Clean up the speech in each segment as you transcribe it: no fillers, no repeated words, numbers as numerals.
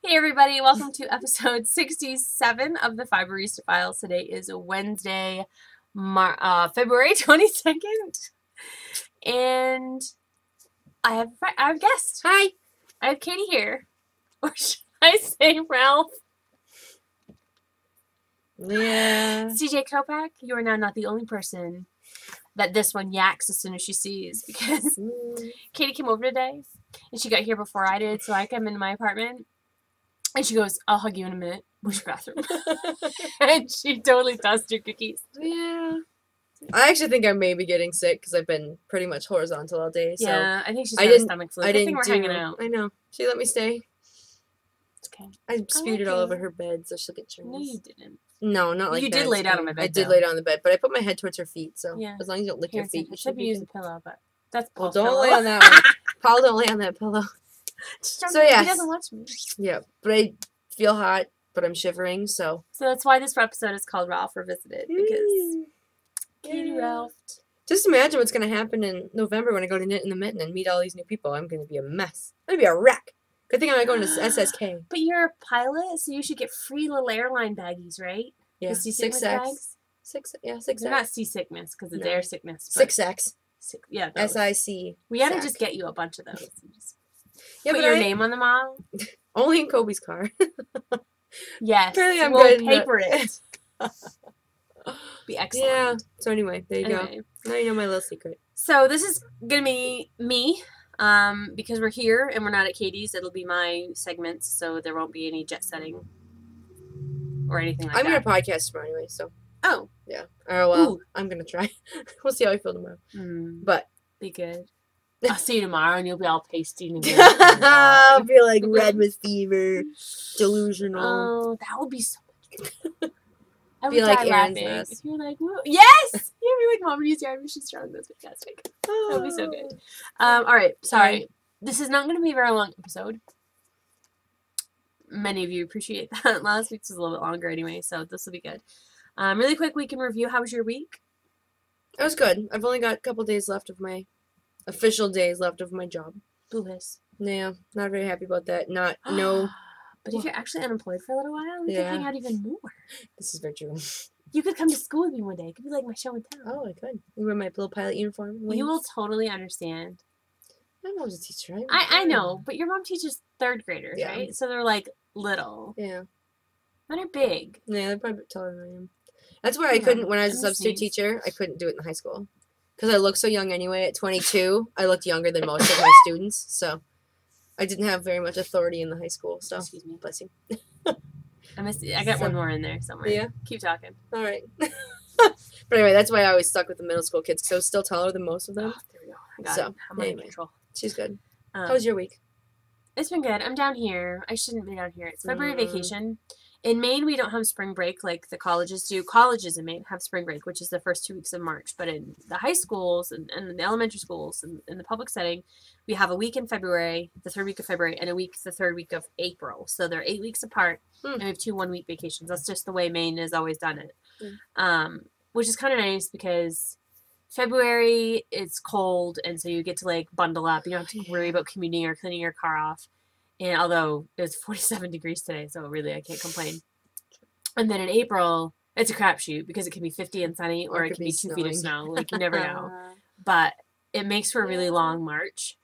Hey everybody, welcome to episode 67 of the Fiberista Files. Today is Wednesday, February 22nd, and I have a guest. Hi. I have Katie here, or should I say Ralph? Yeah. CJ Kopak, you are now not the only person that this one yaks as soon as she sees, because Katie came over today, and she got here before I did, so I come into my apartment. And she goes, I'll hug you in a minute. Where's your bathroom? And she totally tossed your cookies. Yeah. I actually think I may be getting sick because I've been pretty much horizontal all day. So yeah, I think she's got a stomach flu. I think we're hanging out. I know. She let me stay. It's okay. I spewed it all over her bed so she'll get germs. No, you didn't. No, not like that. You did lay down on my bed. I did lay down on the bed, but I put my head towards her feet, so as long as you don't lick your feet. I should be using a pillow, but that's Paul. Don't lay on that one. Paul, don't lay on that pillow. So yeah, he doesn't watch me. Yeah, but I feel hot, but I'm shivering, so. So that's why this episode is called Ralph Revisited, because Katie Ralph. Just imagine what's gonna happen in November when I go to Knit in the Mitten and meet all these new people. I'm gonna be a mess. I'm gonna be a wreck. Good thing I'm not going to SSK. But you're a pilot, so you should get free little airline baggies, right? Yeah, 6X. Bags? 6X. They're not seasickness because it's air sickness. 6X. Yeah, SIC. We had to just get you a bunch of those. Yeah, put your name on them all. Only in Kobe's car. Yes. Apparently I'm we'll good. Paper it. Be excellent. Yeah. So anyway, there you go. Now you know my little secret. So this is gonna be me. Because we're here and we're not at Katie's, it'll be my segments, so there won't be any jet setting or anything like that. I'm gonna podcast tomorrow anyway, so. Oh. Yeah. Oh well, I'm gonna try. We'll see how I feel tomorrow. But be good. I'll see you tomorrow and you'll be all pasty and I'll be like red with fever, delusional. Oh, that would be so much fun. I would be like die Aaron's laughing. mess. If you're like, whoa. Yes! You'd be like, Mom, use your arm. She's strong. That's fantastic. That would be so good. All right. Sorry. This is not going to be a very long episode. Many of you appreciate that. Last week's was a little bit longer anyway, so this will be good. Really quick, we can review. How was your week? It was good. I've only got a couple days left of my official days left of my job. Boo-hiss. Yeah, not very happy about that. No. But if you're actually unemployed for a little while, we could hang out even more. This is very true. You could come to school with me one day. It could be like my show and tell. Oh, I could. You wear my little pilot uniform. You will totally understand. My mom's a teacher. Right? I know, but your mom teaches third graders, right? So they're like little. Yeah. Mine are big. Yeah, they're probably taller than I am. That's why I couldn't, when I was a substitute teacher, I couldn't do it in high school. Because I looked so young anyway. At 22, I looked younger than most of my students. So I didn't have very much authority in the high school. So, excuse me. Bless you. I got one more in there somewhere. Yeah? Keep talking. All right. But anyway, that's why I always stuck with the middle school kids. Because I was still taller than most of them. Oh, there we go. I got it. I'm under control. She's good. How was your week? It's been good. I'm down here. I shouldn't be down here. It's February vacation. In Maine, we don't have spring break like the colleges do. Colleges in Maine have spring break, which is the first 2 weeks of March. But in the high schools and the elementary schools and in the public setting, we have a week in February, the third week of February, and a week the third week of April. So they're 8 weeks apart, and we have 2 1-week vacations. That's just the way Maine has always done it, which is kind of nice because February it's cold, and so you get to like bundle up. You don't have to worry about commuting or cleaning your car off. And although it was 47 degrees today, so really I can't complain. And then in April, it's a crapshoot because it can be 50 and sunny, or it can be 2 feet of snow. Like, you never know. But it makes for a really long March.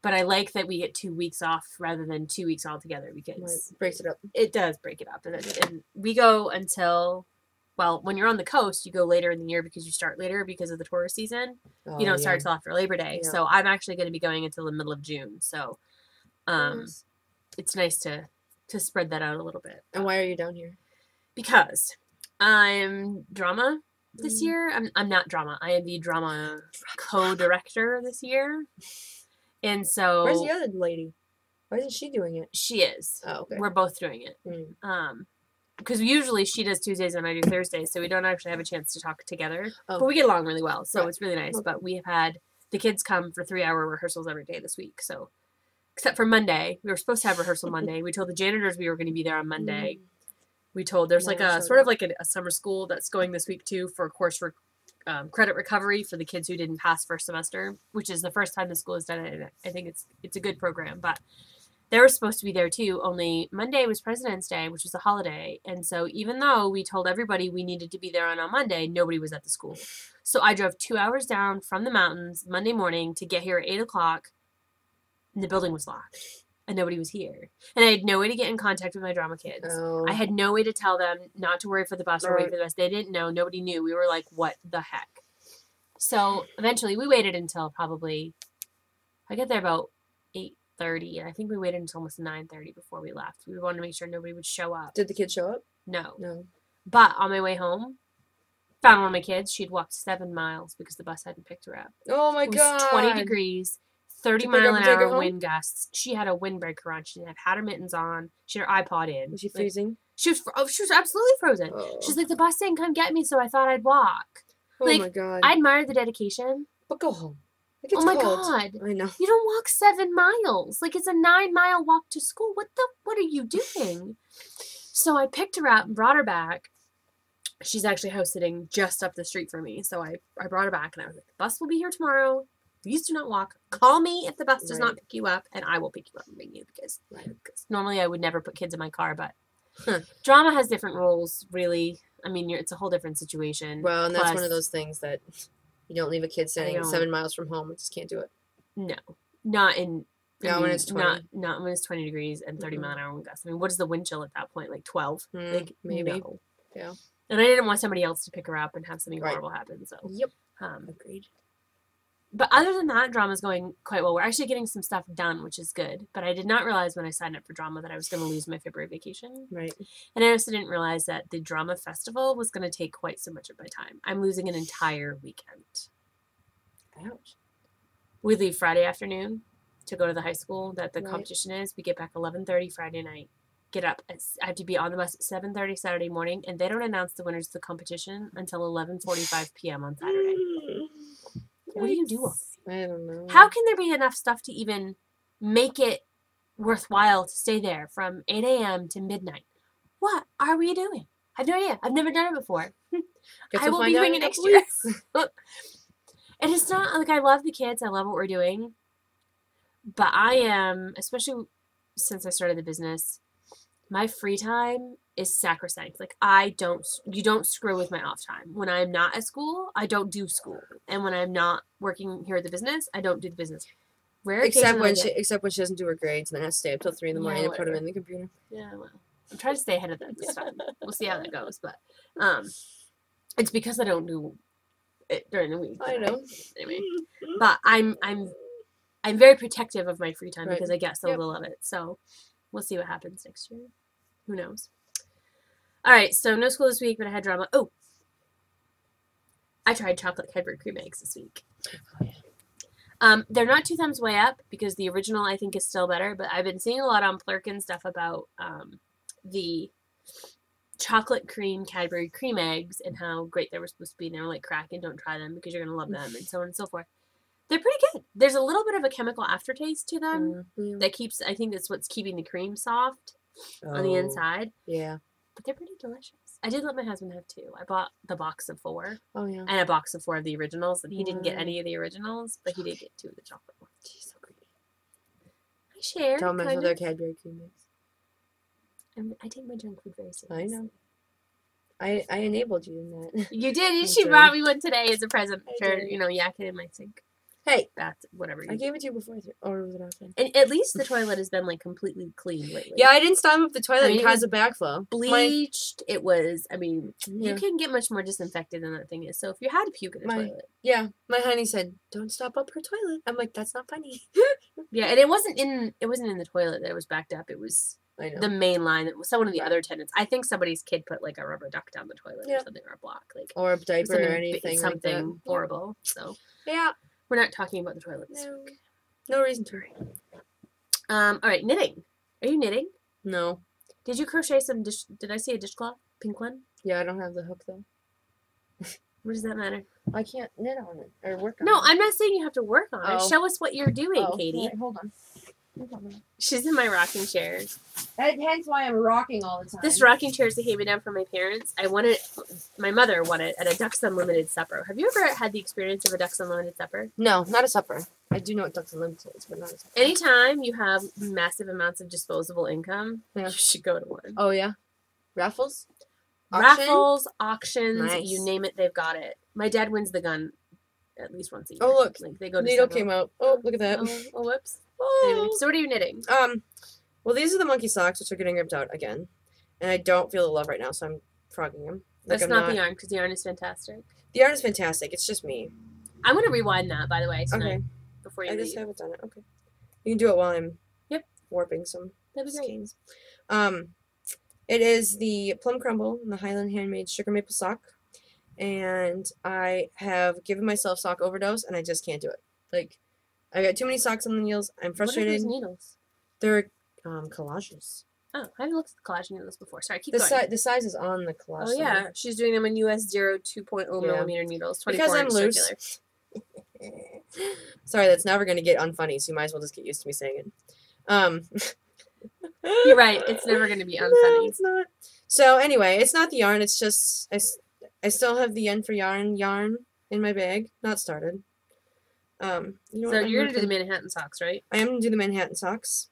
But I like that we get 2 weeks off rather than 2 weeks altogether, because it breaks it up. It does break it up. And we go until, well, when you're on the coast, you go later in the year because you start later because of the tourist season. You don't start till after Labor Day. Yeah. So I'm actually going to be going until the middle of June. So it's nice to spread that out a little bit. And why are you down here? Because I'm drama this year. I'm not drama. I am the drama co-director this year. And so... Where's the other lady? Why isn't she doing it? She is. Oh, okay. We're both doing it. Because usually she does Tuesdays and I do Thursdays, so we don't actually have a chance to talk together. But we get along really well, so it's really nice. But we have had the kids come for 3-hour rehearsals every day this week, so... Except for Monday. We were supposed to have rehearsal Monday. We told the janitors we were going to be there on Monday. We told there's like a sort of like a summer school that's going this week too for a course for credit recovery for the kids who didn't pass first semester, which is the first time the school has done it. And I think it's a good program. But They were supposed to be there too, only Monday was President's Day, which was a holiday. And so even though we told everybody we needed to be there on Monday, nobody was at the school. So I drove 2 hours down from the mountains Monday morning to get here at 8 o'clock, and the building was locked. And nobody was here. And I had no way to get in contact with my drama kids. Oh. I had no way to tell them not to worry for the bus or wait for the bus. They didn't know. Nobody knew. We were like, what the heck? So eventually we waited until probably, I got there about 8:30, and I think we waited until almost 9:30 before we left. We wanted to make sure nobody would show up. Did the kids show up? No. No. But on my way home, found one of my kids. She'd walked 7 miles because the bus hadn't picked her up. Oh my God. It was 20 degrees, 30-mile-an-hour wind gusts. She had a windbreaker on. She had her mittens on. She had her iPod in. Was she freezing? She was absolutely frozen. Oh. She's like, the bus didn't come get me, so I thought I'd walk. Oh my God. I admire the dedication. But go home. Oh my God. I know. You don't walk 7 miles. Like, it's a 9-mile walk to school. What are you doing? So I picked her up and brought her back. She's actually house sitting just up the street from me. So I brought her back, and I was like, the bus will be here tomorrow. Please do not walk. Call me if the bus does not pick you up, and I will pick you up and bring you, because normally I would never put kids in my car, but drama has different rules, really. I mean, it's a whole different situation. Well, and that's one of those things that you don't leave a kid standing 7 miles from home. You just can't do it. No. Not in... Not when it's 20. Not when it's 20 degrees and 30-mile-an-hour wind gusts. I mean, what is the wind chill at that point? Like 12? Like, maybe. No. Yeah. And I didn't want somebody else to pick her up and have something horrible happen. So. Yep. Agreed. But other than that, drama's going quite well. We're actually getting some stuff done, which is good. But I did not realize when I signed up for drama that I was going to lose my February vacation. Right. And I also didn't realize that the drama festival was going to take quite so much of my time. I'm losing an entire weekend. Ouch. We leave Friday afternoon to go to the high school that the competition is. We get back 11:30 Friday night. Get up. I have to be on the bus at 7:30 Saturday morning, and they don't announce the winners of the competition until 11:45 p.m. on Saturday. What do you do? I don't know. How can there be enough stuff to even make it worthwhile to stay there from 8 a.m. to midnight? What are we doing? I have no idea. I've never done it before. I will be doing it next year. And it's not like I love the kids. I love what we're doing. But I am, especially since I started the business, my free time is sacrosanct. Like, you don't screw with my off time. When I'm not at school, I don't do school. And when I'm not working here at the business, I don't do the business. Except when she doesn't do her grades and then has to stay up till 3 in the morning to put them in the computer. Yeah, well, I'm trying to stay ahead of that this time. We'll see how that goes. But it's because I don't do it during the week. I know. Anyway, but I'm very protective of my free time because I get so little of it. So we'll see what happens next year. Who knows? All right, so no school this week, but I had drama. Oh, I tried chocolate Cadbury cream eggs this week. Oh, yeah. They're not 2 thumbs way up because the original I think is still better, but I've been seeing a lot on Plurkin stuff about the chocolate cream Cadbury cream eggs and how great they were supposed to be. And they were like, crack and don't try them because you're going to love them, and so on and so forth. They're pretty good. There's a little bit of a chemical aftertaste to them that keeps, I think that's what's keeping the cream soft on the inside. Yeah. But they're pretty delicious. I did let my husband have 2. I bought the box of 4. Oh, yeah. And a box of 4 of the originals. And he didn't get any of the originals, but he did get 2 of the chocolate ones. She's so greedy. I share. Don't mess with our Cadbury cream eggs. I take my junk food very seriously. I know. I enabled you in that. You did. She brought me one today as a present for, yakking in my sink. Hey, that's whatever. I gave it to you before, or was it outside? And at least the toilet has been like completely clean lately. Yeah, I didn't stop up the toilet because of backflow. Bleached. It was. I mean, you can get much more disinfected than that thing is. So if you had to puke in the toilet, my honey said, "Don't stop up her toilet." I'm like, "That's not funny." Yeah, and it wasn't in the toilet that it was backed up. It was the main line. That was someone of the other tenants. I think somebody's kid put like a rubber duck down the toilet or something, or a block, like or a diaper or anything, something like horrible. So yeah. We're not talking about the toilet this week. No reason to. All right, knitting. Are you knitting? No. Did you crochet some did I see a dishcloth? Pink one? Yeah, I don't have the hook though. What does that matter? I can't knit on it or work on it. No, I'm not saying you have to work on it. Show us what you're doing, Katie. Right, hold on. She's in my rocking chair. Hence why I'm rocking all the time. This rocking chair is a hand-me-down from my parents. My mother won it at a Ducks Unlimited supper. Have you ever had the experience of a Ducks Unlimited supper? No, not a supper. I do know what Ducks Unlimited is, but not a supper. Anytime you have massive amounts of disposable income, you should go to one. Oh, yeah? Raffles? Raffles, auctions, nice. You name it, they've got it. My dad wins the gun at least once a year. Oh, look. Like, they go to needle came out. Oh, look at that. Oh, whoops. Oh. Anyway, so what are you knitting? Well, these are the monkey socks, which are getting ripped out again. And I don't feel the love right now, so I'm frogging them. Like, that's not the yarn, because the yarn is fantastic. The yarn is fantastic. It's just me. I'm going to rewind that, by the way, tonight. Okay. Before you I leave. just haven't done it. Okay. You can do it while I'm warping some That'd be great. It is the Plum Crumble and the Highland Handmade Sugar Maple Sock. And I have given myself sock overdose, and I just can't do it. Like, I got too many socks on the needles. I'm frustrated. What are those needles? They're collages. Oh, I haven't looked at the collage needles before. Sorry, keep going. The size is on the collage. Oh, yeah. She's doing them in US 2.0 millimeter needles. 24 because I'm loose. Circular. Sorry, that's never going to get unfunny, so you might as well just get used to me saying it. You're right. It's never going to be unfunny. No, it's not. So, anyway, it's not the yarn. It's just... I still have the end for yarn in my bag. Not started. You know so you're going to do the Manhattan socks, right? I am going to do the Manhattan socks.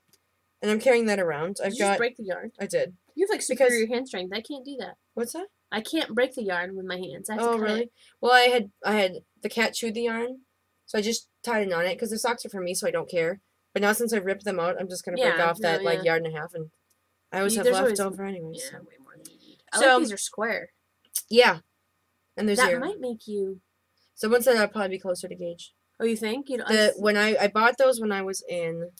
And I'm carrying that around. Did you just break the yarn? I did. You have like superior hand strength. I can't do that. What's that? I can't break the yarn with my hands. I have to cut really? it. Well, I had the cat chewed the yarn, so I just tied it on it because the socks are for me, so I don't care. But now since I ripped them out, I'm just gonna break off that like yard and a half, and I always have leftover anyway. Yeah, so. way more than you need. I like these are square. Yeah, and there's that might make you. So once that, I'll probably be closer to gauge. Oh, you think? You know, when I bought those when I was in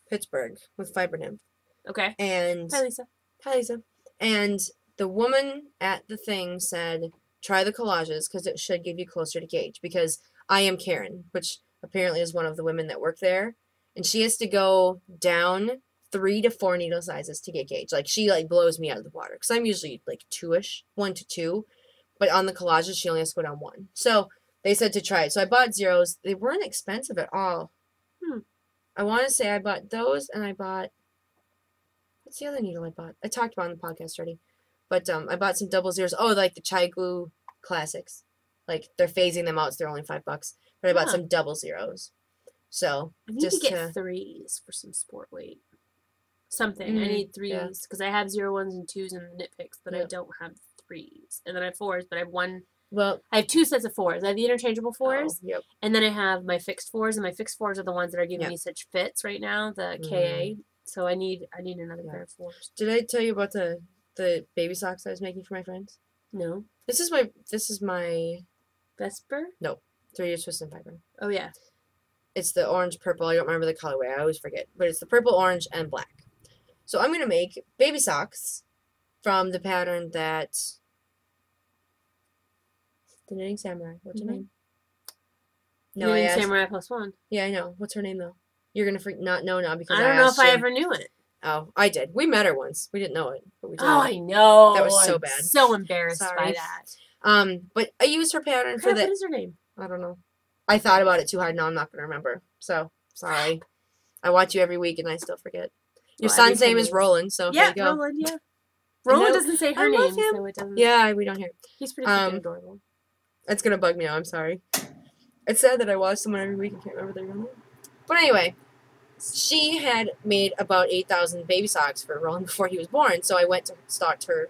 Pittsburgh with Fiber Nymph. Okay. And hi, Lisa. Hi, Lisa. And the woman at the thing said, try the collages because it should give you closer to gauge. Because I am Karen, which apparently is one of the women that work there. And she has to go down 3 to 4 needle sizes to get gauge. Like, she, like, blows me out of the water. Because I'm usually, like, 2-ish, 1 to 2. But on the collages, she only has to go down 1. So they said to try it. So I bought zeros. They weren't expensive at all. I want to say I bought those, and I bought... What's the other needle I bought? I talked about it on the podcast already. But I bought some double zeros. Oh, like the Chai Glue Classics. Like, they're phasing them out, so they're only $5. But I bought some double zeros. So, I need to get 3s for some sport weight. Something. I need 3s. Because I have 0, 1s, and 2s in the knit picks, but I don't have 3s. And then I have 4s, but I have one... Well, I have 2 sets of 4s. I have the interchangeable 4s. Yep. And then I have my fixed 4s, and my fixed 4s are the ones that are giving me such fits right now, the KA. So I need another pair of 4s. Did I tell you about the baby socks I was making for my friends? No. This is my Vesper? No. 3-year twist and fiber. Oh yeah. It's the orange purple. I don't remember the colorway. I always forget. But it's the purple, orange, and black. So I'm gonna make baby socks from the pattern that the Knitting Samurai. What's her name? No, Knitting Samurai +1. Yeah, I know. What's her name though? You're gonna not know now because I don't know if I ever knew it. Oh, I did. We met her once. We didn't know it, but we did. Oh, I know. That was so bad. So embarrassed by that. But I used her pattern for that. What is her name? I don't know. I thought about it too hard. Now I'm not gonna remember. So sorry. I watch you every week and I still forget. Your son's name is Roland, so there you go. Roland. Yeah. Roland doesn't say her name, so it doesn't. Yeah, we don't hear. He's pretty cute and adorable. It's gonna bug me now. I'm sorry. It's sad that I watch someone every week and can't remember their real name. But anyway. She had made about 8,000 baby socks for Roland before he was born, so I went to start her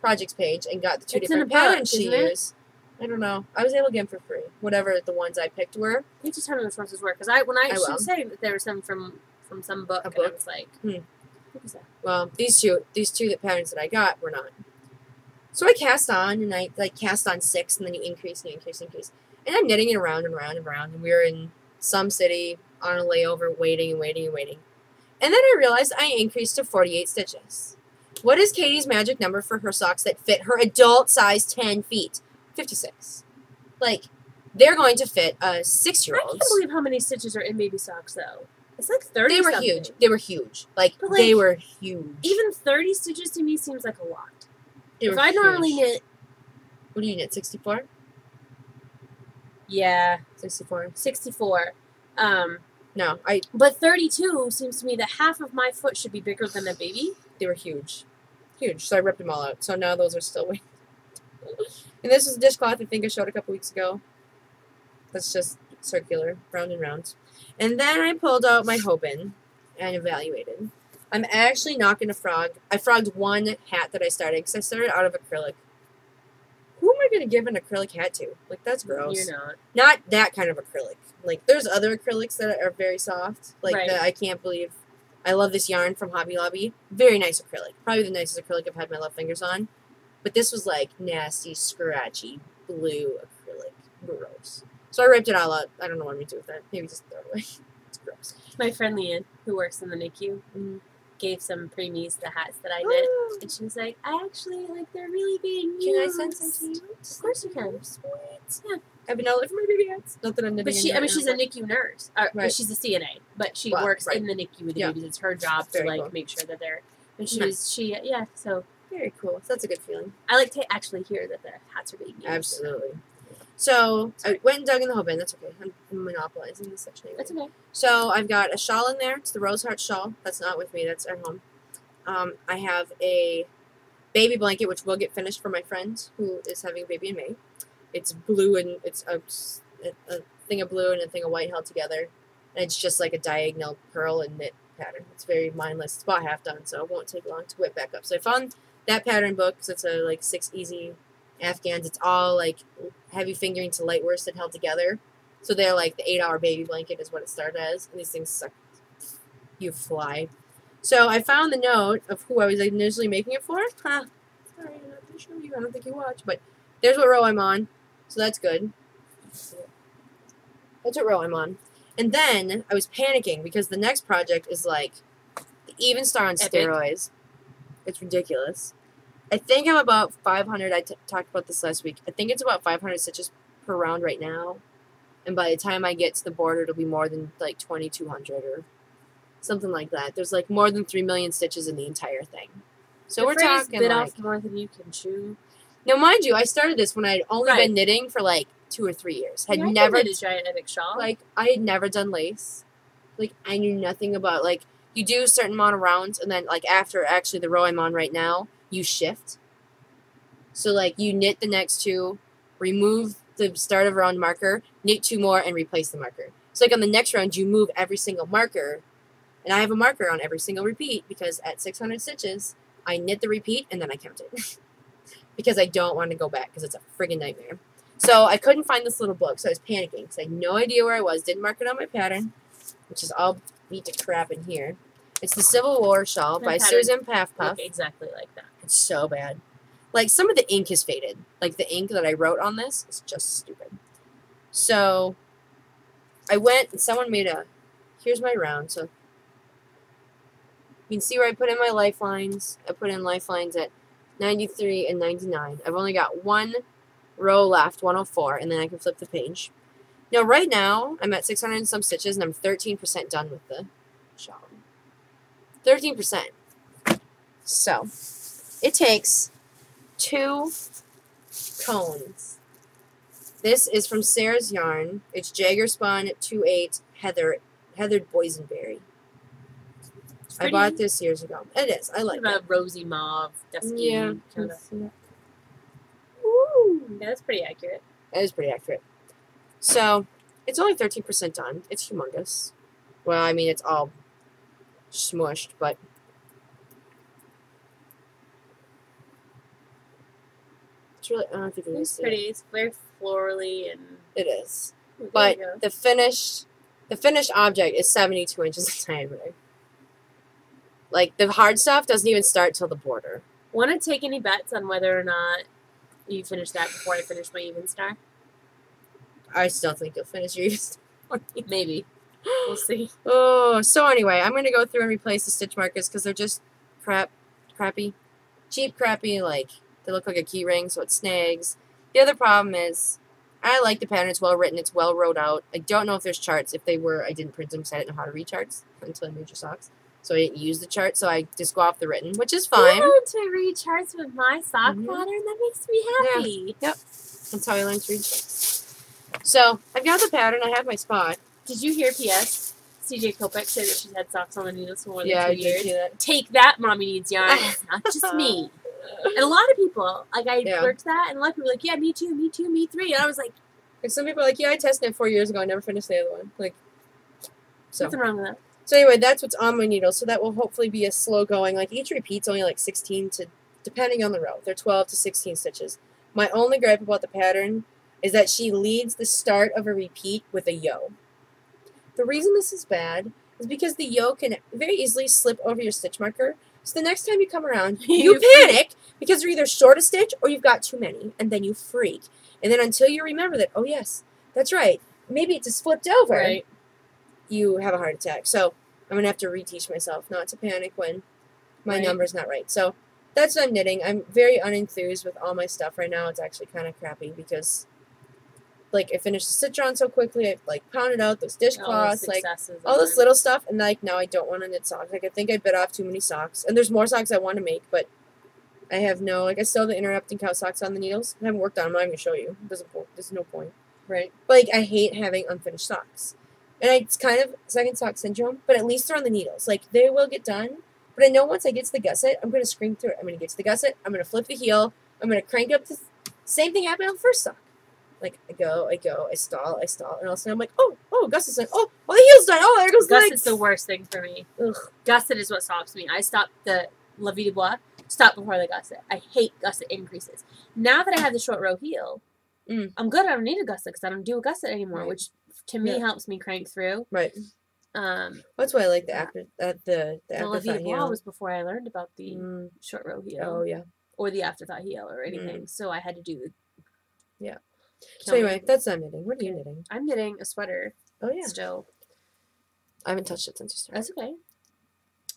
projects page and got the 2 different patterns she used. I don't know. I was able to get them for free, whatever the ones I picked were. You just tell me which ones were, because she was saying that there were some from some book, and I was like, what was that? Well, these two patterns that I got were not. So I cast on, and I cast on 6, and then you increase, and you increase, and increase. And I'm knitting it around and around and around, and we were in some city on a layover, waiting and waiting and waiting. And then I realized I increased to 48 stitches. What is Katie's magic number for her socks that fit her adult size 10 feet? 56. Like, they're going to fit a 6-year-old. I can't believe how many stitches are in baby socks, though. It's like 30 They were something. huge. They were huge. Like, they were huge. Even 30 stitches to me seems like a lot. If I normally knit... What do you knit, 64? Yeah. 64. 64. No, But 32 seems to me that half of my foot should be bigger than a baby. They were huge. Huge. So I ripped them all out. So now those are still waiting. And this is a dishcloth I think I showed a couple weeks ago. That's just circular, round and round. And then I pulled out my Hoban and evaluated. I'm actually not going to frog. I frogged one hat that I started because I started out of acrylic. Who am I going to give an acrylic hat to? Like, that's gross. You're not. Not that kind of acrylic. Like, there's other acrylics that are very soft. Like, Right. that I can't believe. I love this yarn from Hobby Lobby. Very nice acrylic. Probably the nicest acrylic I've had my left fingers on. But this was, like, nasty, scratchy, blue acrylic. Gross. So I ripped it all out. I don't know what I'm going to do with that. Maybe just throw it away. It's gross. My friend Leanne, who works in the NICU, gave some preemies the hats that I knit. And she was like, I actually, like, they're really being used. Can I send some to you? Of course you can. Sweet. Yeah. I have an outlet for my baby hats. Not that I'm knitting. But she's a NICU nurse. Right. She's a CNA, but she Well, works right. in the NICU with the Yeah. babies. It's her job to Very like cool. make sure that they're. And so Very cool. So that's a good feeling. I like to actually hear that the hats are being used. Absolutely. So I went and dug in the Hoban. That's okay. I'm monopolizing this section. That's okay. So I've got a shawl in there. It's the Rose Heart shawl. That's not with me. That's at home. I have a baby blanket, which will get finished for my friend who is having a baby in May. It's blue and it's a thing of blue and a thing of white held together. And it's just like a diagonal purl and knit pattern. It's very mindless. It's about half done, so it won't take long to whip back up. So I found that pattern book because it's a like 6 easy Afghans. It's all like heavy fingering to light worsted held together. So they're like the 8-hour baby blanket is what it started as. And these things suck. You fly. So I found the note of who I was initially making it for. Sorry, I'm not going to show you. I don't think you watch. But there's what row I'm on. So that's good. That's what row I'm on. And then I was panicking because the next project is like the Even Star on steroids. It's ridiculous. I think I'm about 500. I talked about this last week. I think it's about 500 stitches per round right now. And by the time I get to the border, it'll be more than like 2,200 or something like that. There's like more than 3 million stitches in the entire thing. So we're talking bit like... off more than you can chew. Now, mind you, I started this when I'd only Right. been knitting for like 2 or 3 years. I Never knit a giant epic shawl. like I had never done lace. Like I knew nothing about like you do a certain amount of rounds and then like after actually the row I'm on right now, you shift. So like you knit the next 2, remove the start of round marker, knit 2 more and replace the marker. So like on the next round you move every single marker and I have a marker on every single repeat because at 600 stitches I knit the repeat and then I count it. Because I don't want to go back because it's a friggin' nightmare. So I couldn't find this little book, so I was panicking because I had no idea where I was. Didn't mark it on my pattern, which is all beat to crap in here. It's the Civil War shawl by Susan Puff. Look exactly like that. It's so bad. Like some of the ink is faded. Like the ink that I wrote on this is just stupid. So I went and someone made a. Here's my round. So you can see where I put in my lifelines. I put in lifelines at 93 and 99. I've only got 1 row left, 104, and then I can flip the page. Now, right now, I'm at 600 and some stitches, and I'm 13% done with the shawl. 13%. So, it takes 2 cones. This is from Sarah's Yarn. It's Jagger Spun 2/8 heathered boysenberry. I bought this years ago. It is. I like it. A rosy mauve, dusky. Yeah. Kind of. Ooh, yeah, that's pretty accurate. It is pretty accurate. So, it's only 13% done. It's humongous. Well, I mean, it's all smushed, but... It's really... I don't think It's pretty. It's very florally and... It is. But the finished object is 72 inches in diameter. Like, the hard stuff doesn't even start till the border. Want to take any bets on whether or not you finish that before I finish my Even Star? I still think you'll finish your Maybe. We'll see. Oh, so anyway, I'm going to go through and replace the stitch markers because they're just crappy. Cheap, crappy, like, they look like a key ring, so it snags. The other problem is, I like the pattern. It's well written. It's well wrote out. I don't know if there's charts. If they were, I didn't print them because I didn't know how to read charts until I made your socks. So I didn't use the chart, so I just go off the written, which is fine. You learned to read charts with my sock pattern? That makes me happy. Yeah. Yep. That's how I learned to read charts. So, I've got the pattern. I have my spot. Did you hear, P.S.? CJ Kopek say that she's had socks on the needles for more than 2 I years. did see that. Take that, Mommy Needs Yarn. It's not just me. And a lot of people, like, I worked that, and a lot of people were like, yeah, me too, me three. And I was like... And some people are like, yeah, I tested it 4 years ago. I never finished the other one. Like, so. Nothing wrong with that. So anyway, that's what's on my needle. So that will hopefully be a slow going. Like, each repeat's only like 16 to, depending on the row, they're 12 to 16 stitches. My only gripe about the pattern is that she leads the start of a repeat with a yo. The reason this is bad is because the yo can very easily slip over your stitch marker. So the next time you come around, you panic because you're either short a stitch or you've got too many, and then you freak. And then until you remember that, oh yes, that's right, maybe it just flipped over, right, you have a heart attack. So I'm going to have to reteach myself not to panic when my number's not right. So that's what I'm knitting. I'm very unenthused with all my stuff right now. It's actually kind of crappy because, like, I finished the stitch on so quickly. I, like, pounded out those dishcloths, like, all this little stuff. And, like, now I don't want to knit socks. Like, I think I bit off too many socks. And there's more socks I want to make, but I have no, like, I still have the interrupting cow socks on the needles. I haven't worked on them. I'm not going to show you. There's no point. Right. But, like, I hate having unfinished socks. And it's kind of second sock syndrome, but at least they're on the needles. Like, they will get done. But I know once I get to the gusset, I'm going to scream through it. I'm going to get to the gusset. I'm going to flip the heel. I'm going to crank up the same thing happened on the first sock. Like, I go, I stall, and all of a sudden I'm like, oh, gusset's done. Oh, well, the heel's done. Oh, there goes the legs. Gusset's the worst thing for me. Ugh. Gusset is what stops me. I stop the La Vie de Bois, stop before the gusset. I hate gusset increases. Now that I have the short row heel, I'm good. I don't need a gusset because I don't do a gusset anymore, which to me helps me crank through. Right. That's why I like the afterthought La Vie de Bois heel. was before I learned about the short row heel. Oh, yeah. Or the afterthought heel or anything. So I had to do the... Yeah. So anyway, that's what I'm knitting. What are you knitting? I'm knitting a sweater. Oh, yeah. Still. I haven't touched it since you started. That's okay.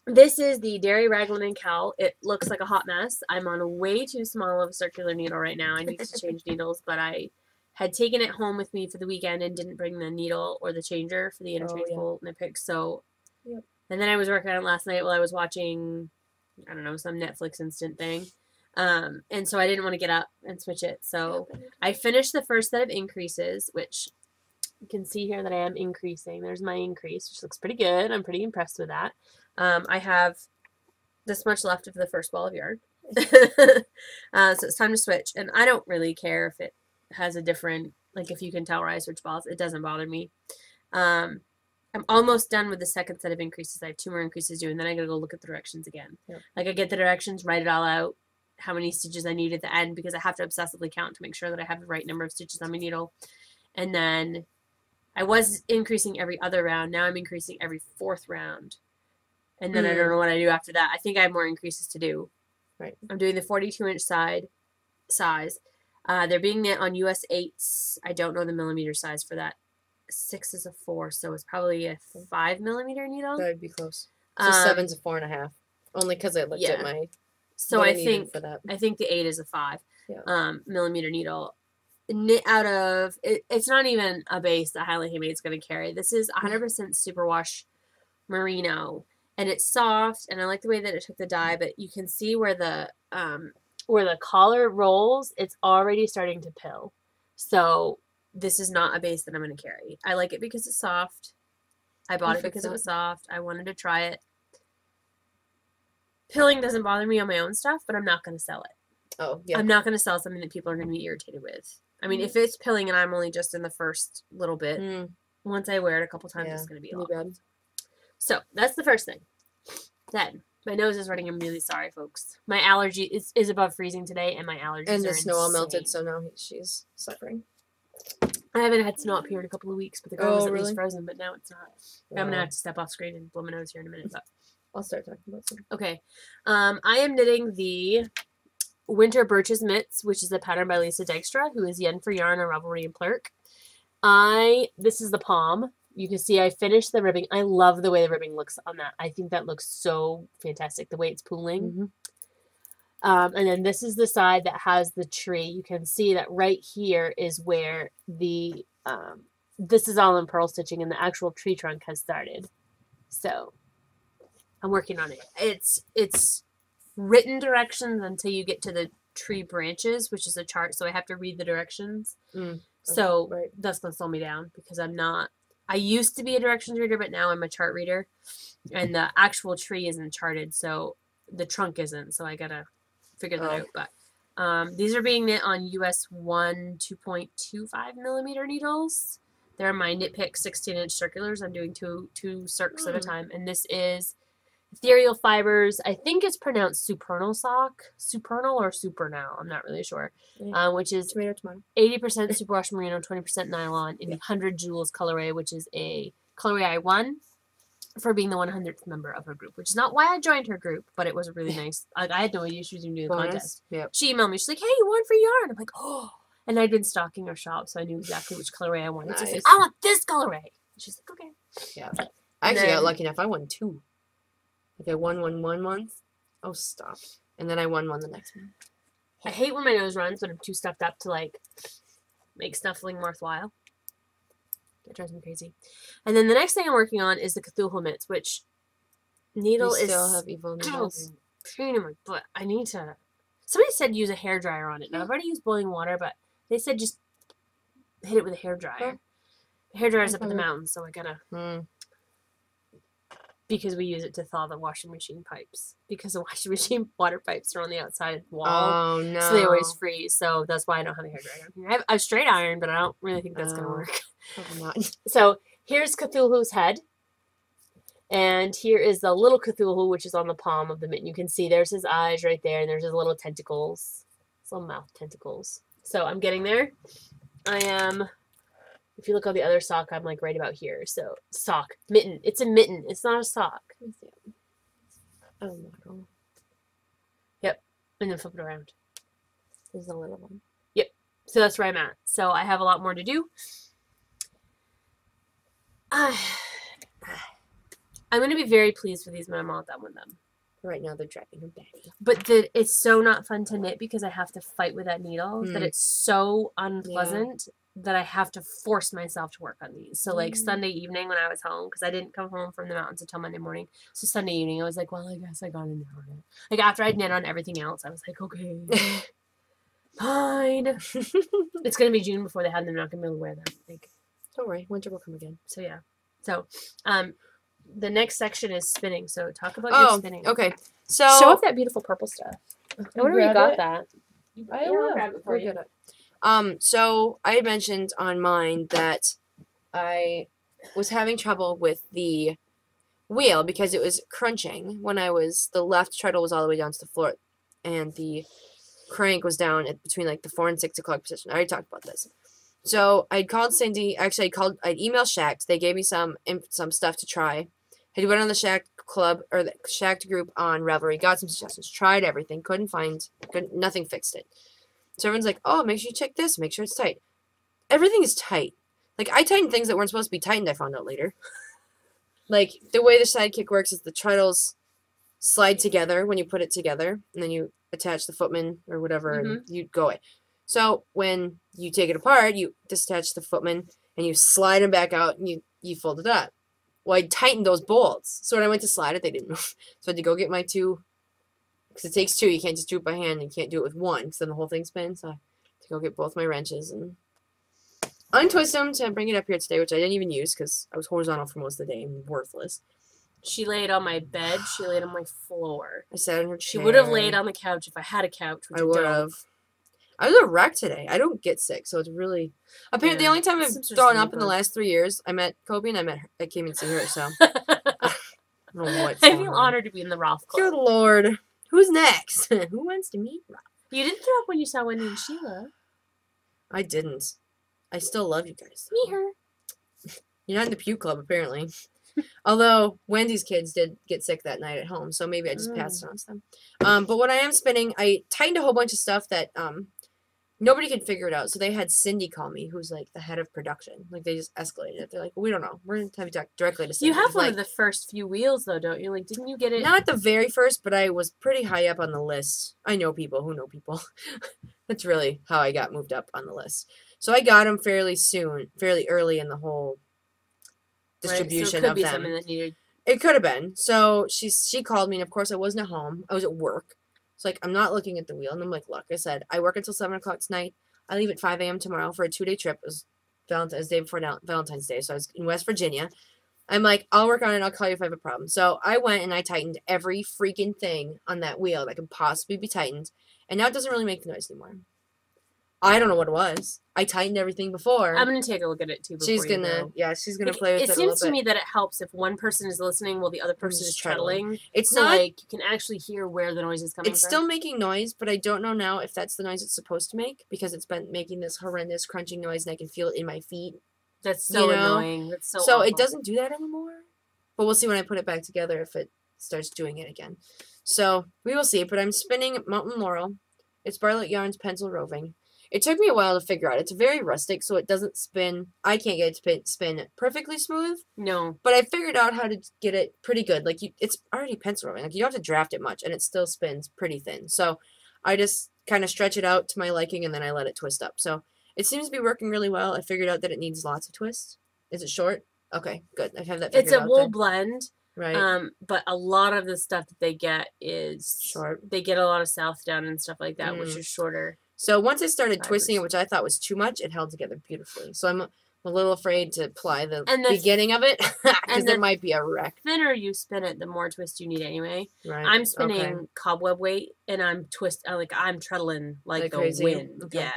This is the Dairy Raglan and Cowl. It looks like a hot mess. I'm on a way too small of a circular needle right now. I need to change needles, but I had taken it home with me for the weekend and didn't bring the needle or the changer for the interchangeable knit picks. So, and then I was working on it last night while I was watching, I don't know, some Netflix instant thing. And so I didn't want to get up and switch it. So I finished the first set of increases, which you can see here that I am increasing. There's my increase, which looks pretty good. I'm pretty impressed with that. I have this much left of the first ball of yarn. So it's time to switch. And I don't really care if it has a different, like if you can tell where I switch balls. It doesn't bother me. I'm almost done with the second set of increases. I have 2 more increases due, and then I gotta go look at the directions again. Like I get the directions, write it all out, how many stitches I need at the end, because I have to obsessively count to make sure that I have the right number of stitches on my needle. And then I was increasing every other round. Now I'm increasing every 4th round. And then I don't know what I do after that. I think I have more increases to do. Right. I'm doing the 42-inch size. They're being knit on US 8s. I don't know the millimeter size for that. 6 is a 4, so it's probably a 5 millimeter needle. That would be close. So 7's a 4.5. Only because I looked at my... So I think the 8 is a 5 millimeter needle. Knit out of... It's not even a base that Highland Handmades is going to carry. This is 100% superwash merino. And it's soft, and I like the way that it took the dye, but you can see where the collar rolls, it's already starting to pill. So this is not a base that I'm going to carry. I like it because it's soft. I bought it because it was soft. I wanted to try it. Pilling doesn't bother me on my own stuff, but I'm not going to sell it. Oh, yeah. I'm not going to sell something that people are going to be irritated with. I mean, if it's pilling and I'm only just in the first little bit, once I wear it a couple times, it's going to be a lot. Bad. So that's the first thing. Then my nose is running. I'm really sorry, folks. My allergy is above freezing today, and my allergies and the are snow all insane. melted, so now she's suffering. I haven't had snow up here in a couple of weeks, but the ground was at really? least frozen. But now it's not. I'm gonna have to step off screen and blow my nose here in a minute. But I'll start talking about some. Okay, I am knitting the Winter Birches Mitts, which is a pattern by Lisa Dykstra, who is Yen for Yarn and Revelry and Plurk. This is the palm. You can see I finished the ribbing. I love the way the ribbing looks on that. I think that looks so fantastic, the way it's pooling. And then this is the side that has the tree. You can see that right here is where the, this is all in purl stitching and the actual tree trunk has started. So I'm working on it. It's written directions until you get to the tree branches, which is a chart. So I have to read the directions. So that's going to slow me down because I I used to be a directions reader, but now I'm a chart reader. And the actual tree isn't charted, so the trunk isn't. So I gotta figure that out. But these are being knit on US 1 2.25 millimeter needles. They're my Knit Pick 16-inch circulars. I'm doing two circs at a time. And this is Ethereal Fibers. I think it's pronounced supernal sock. Supernal or supernal. I'm not really sure. Which is 80% superwash merino, 20% nylon in 100 Joules colorway, which is a colorway I won for being the 100th member of her group, which is not why I joined her group, but it was a really nice. Like, I had no idea she was going to do the contest. Yep. She emailed me. She's like, "Hey, you won for yarn." I'm like, "Oh." And I'd been stalking her shop, so I knew exactly which colorway I wanted. Nice. So I said, "I want this colorway." She's like, "Okay." Yeah. I actually got lucky enough. I won 2. Like I won one month. Oh, stop. And then I won one the next month. I hate when my nose runs, but I'm too stuffed up to like make snuffling worthwhile. That drives me crazy. And then the next thing I'm working on is the Cthulhu mitts, which needle is still have evil needles. Pain in my butt. I need to. Somebody said use a hairdryer on it. Now I've already used boiling water, but they said just hit it with a hairdryer. Huh? The hairdryer's up in the mountains, so I gotta. Because we use it to thaw the washing machine pipes. Because the washing machine water pipes are on the outside wall. Oh, no. So they always freeze. So that's why I don't have a hairdryer on here. I have straight iron, but I don't really think that's going to work. Probably not. So here's Cthulhu's head. And here is the little Cthulhu, which is on the palm of the mitten. You can see there's his eyes right there. And there's his little tentacles. His little mouth tentacles. So I'm getting there. I am... If you look on the other sock, I'm like right about here. So sock, mitten. It's a mitten. It's not a sock. Oh, model. Yep. And then flip it around. There's the little one. Yep. So that's where I'm at. So I have a lot more to do. I'm going to be very pleased with these when I'm all done with them. Right now they're driving her batty. But it's so not fun to knit because I have to fight with that needle. That it's so unpleasant. Yeah. That I have to force myself to work on these. So, like, Sunday evening when I was home, because I didn't come home from the mountains until Monday morning. So, Sunday evening, I was like, well, I guess I got to knit on it. Like, after I'd knit on everything else, I was like, okay, fine. It's going to be June before they have them. I'm not going to be able to wear them. Like, don't worry. Winter will come again. So, yeah. So, the next section is spinning. So, talk about your spinning. Okay. So, show off that beautiful purple stuff. I wonder where you got that. I will grab it for you. So I had mentioned on mine that I was having trouble with the wheel because it was crunching when the left treadle was all the way down to the floor and the crank was down at between like the 4 and 6 o'clock position. I already talked about this. So I called Cindy. Actually, I'd emailed Shacked. They gave me some stuff to try. I went on the Shacked club or the Shacked group on Revelry. Got some suggestions. Tried everything. Nothing fixed it. So everyone's like, oh, make sure you check this. Make sure it's tight. Everything is tight. Like, I tightened things that weren't supposed to be tightened, I found out later. Like, the way the sidekick works is the treadles slide together when you put it together. And then you attach the footman or whatever and you go it. So when you take it apart, you disattach the footman and you slide them back out and you fold it up. Well, I tightened those bolts. So when I went to slide it, they didn't move. So I had to go get my 2... Because it takes 2. You can't just do it by hand. And you can't do it with 1. Because then the whole thing spins. So I had to go get both my wrenches and untwist them to bring it up here today, which I didn't even use because I was horizontal for most of the day and worthless. She laid on my bed. She laid on my floor. I sat in her chair. She would have laid on the couch if I had a couch. I would have. I was a wreck today. I don't get sick, so it's really... Apparently, the only time I've thrown up in the last 3 years, I met Kobe and I came and see her, so... I don't know what's I feel honored to be in the Rolf Club. Good Lord. Who's next? Who wants to meet Rob? You didn't throw up when you saw Wendy and Sheila. I didn't. I still love you guys. Meet her. You're not in the puke club, apparently. Although, Wendy's kids did get sick that night at home, so maybe I just passed it on to them. But when I am spinning, I tightened a whole bunch of stuff that nobody could figure it out. So they had Cindy call me, who's like the head of production. Like, they just escalated it. They're like, well, we don't know. We're going to have you talk directly to Cindy. You have one of the first few wheels, though, don't you? Like, didn't you get it? Not the very first, but I was pretty high up on the list. I know people who know people. That's really how I got moved up on the list. So I got them fairly early in the whole distribution of them. Something that needed... It could have been. So she called me, and of course I wasn't at home. I was at work. It's like, I'm not looking at the wheel. And I'm like, look, I said, I work until 7 o'clock tonight. I leave at 5 a.m. tomorrow for a 2-day trip. It was Valentine's Day before Valentine's Day, so I was in West Virginia. I'm like, I'll work on it. I'll call you if I have a problem. So I went and I tightened every freaking thing on that wheel that could possibly be tightened, and now it doesn't really make the noise anymore. I don't know what it was. I tightened everything before. I'm gonna take a look at it too. She's gonna play with it. It seems to me that it helps if one person is listening while the other person is treadling. It's so not like you can actually hear where the noise is coming from. It's still making noise, but I don't know now if that's the noise it's supposed to make because it's been making this horrendous crunching noise and I can feel it in my feet. That's so annoying. That's so awful. It doesn't do that anymore. But we'll see when I put it back together if it starts doing it again. So we will see. But I'm spinning Mountain Laurel. It's Bartlett Yarn's Pencil Roving. It took me a while to figure out. It's very rustic, so it doesn't spin. I can't get it to spin perfectly smooth. No. But I figured out how to get it pretty good. Like, it's already pencil roving. Like, you don't have to draft it much, and it still spins pretty thin. So I just kind of stretch it out to my liking, and then I let it twist up. So it seems to be working really well. I figured out that it needs lots of twists. Is it short? Okay, good. I have that figured out. It's a wool blend. Right. But a lot of the stuff that they get is short. They get a lot of South Down and stuff like that, which is shorter. So once I started twisting it, which I thought was too much, it held together beautifully. So I'm a little afraid to apply the beginning of it because there might be a wreck. The thinner you spin it, the more twist you need anyway. Right. I'm spinning cobweb weight, and I'm treadling like the crazy. wind. Okay. Yeah.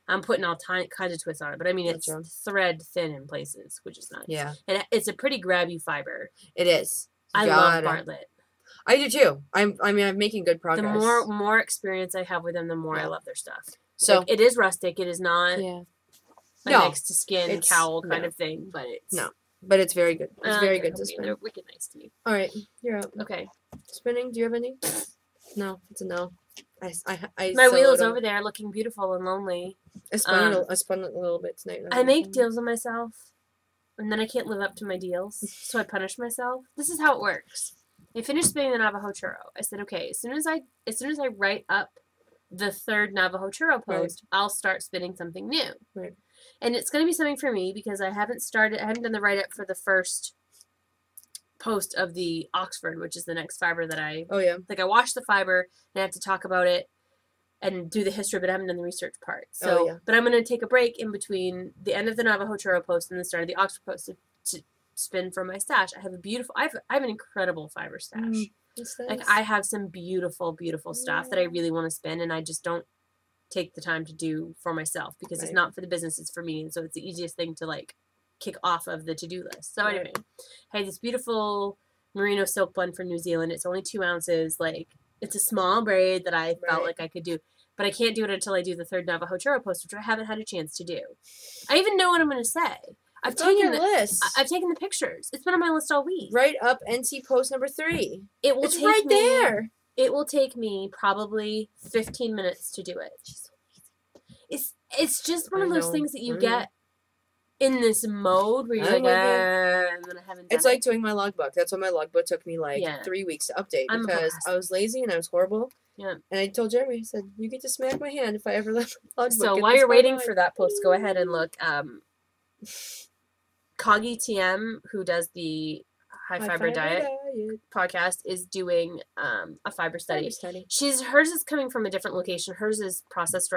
I'm putting all kinds of twists on it, but I mean, it's thread thin in places, which is nice. Yeah. And it's a pretty grabby fiber. It is. I love Bartlett. I do too. I'm making good progress. The more experience I have with them, the more I love their stuff. So like, it is rustic. It is not a next to skin cowl kind of thing, but it's but it's very good. It's very good to spin. They're wicked nice to me. All right, you're up. Okay. Spinning. Do you have any? No, it's a no. My wheel's over there, looking beautiful and lonely. I spun it a little bit tonight. I make deals with myself, and then I can't live up to my deals, so I punish myself. This is how it works. I finished spinning the Navajo churro. I said, okay, as soon as I write up the third Navajo churro post, I'll start spinning something new. Right. And it's going to be something for me because I haven't done the write up for the first post of the Oxford, which is the next fiber that I I washed the fiber and I have to talk about it and do the history, but I haven't done the research part. So but I'm going to take a break in between the end of the Navajo churro post and the start of the Oxford post to spin from my stash. I have an incredible fiber stash. Like I have some beautiful stuff that I really want to spin, and I just don't take the time to do for myself because it's not for the business, it's for me, and so it's the easiest thing to like kick off of the to-do list. So anyway, I had this beautiful merino silk blend from New Zealand. It's only 2 ounces. Like it's a small braid that I felt like I could do, but I can't do it until I do the third Navajo churro post, which I haven't had a chance to do. I even know what I'm going to say. I've taken the list. I've taken the pictures. It's been on my list all week. Right up NC post number 3. It's right there. It will take me probably 15 minutes to do it. It's just one of those things that you get in this mode where you're like, and then I haven't done It's like doing my logbook. That's why my logbook took me like 3 weeks to update because I was lazy and I was horrible. Yeah. And I told Jeremy, I said, you get to smack my hand if I ever let my logbook. So while you're waiting for that post, go ahead and look. Coggy TM, who does the High Fiber Diet podcast, is doing a fiber study. Hers is coming from a different location. Hers is processed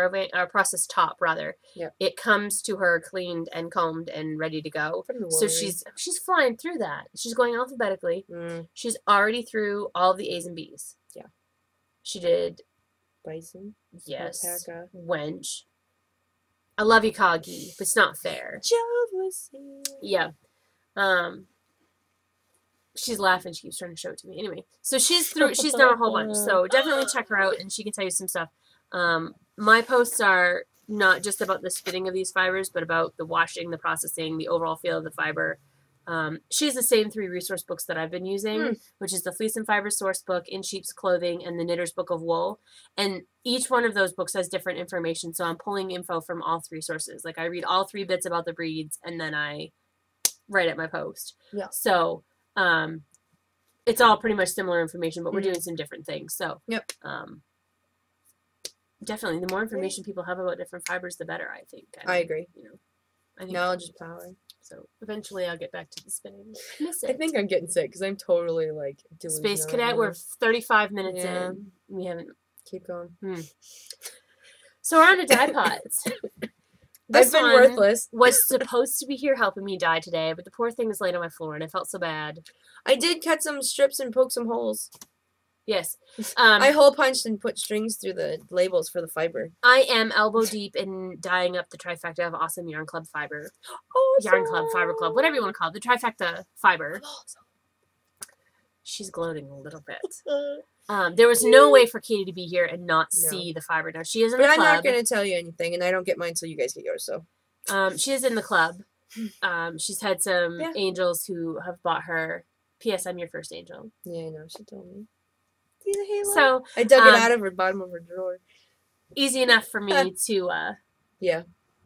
top rather. Yep. It comes to her cleaned and combed and ready to go. So she's flying through that. She's going alphabetically. She's already through all of the A's and B's. Yeah. She did bison. Yes. Alpaca. Wench. I love you, Coggy, but it's not fair. Yeah. She's laughing. She keeps trying to show it to me. Anyway, so she's done a whole bunch. So definitely check her out, and she can tell you some stuff. My posts are not just about the spinning of these fibers, but about the washing, the processing, the overall feel of the fiber. She has the same 3 resource books that I've been using, which is the Fleece and Fiber Source Book, In Sheep's Clothing, and the Knitter's Book of Wool. And each one of those books has different information, so I'm pulling info from all 3 sources. Like I read all 3 bits about the breeds, and then I write at my post. Yeah. So it's all pretty much similar information, but we're doing some different things. So definitely, the more information people have about different fibers, the better. I think. I agree. I think knowledge is power. So eventually, I'll get back to the spinning. I think I'm getting sick because I'm totally like doing Space Cadet. We're 35 minutes in. We haven't. Keep going. So we're on to dye pots. This I've been one worthless. was supposed to be here helping me dye today, but the poor thing is laid on my floor, and I felt so bad. I did cut some strips and poke some holes. Yes. I hole punched and put strings through the labels for the fiber. I am elbow deep in dyeing up the trifecta of awesome Yarn Club fiber. Awesome. Yarn Club, Fiber Club, whatever you want to call it. The trifecta fiber. She's gloating a little bit. There was no way for Katie to be here and not see the fiber. Now, she is in the club. But I'm not going to tell you anything, and I don't get mine until you guys get yours, so. She is in the club. She's had some angels who have bought her. P.S. I'm your first angel. Yeah, I know. She told me. See the halo? So I dug it out of her bottom of her drawer. Easy enough for me to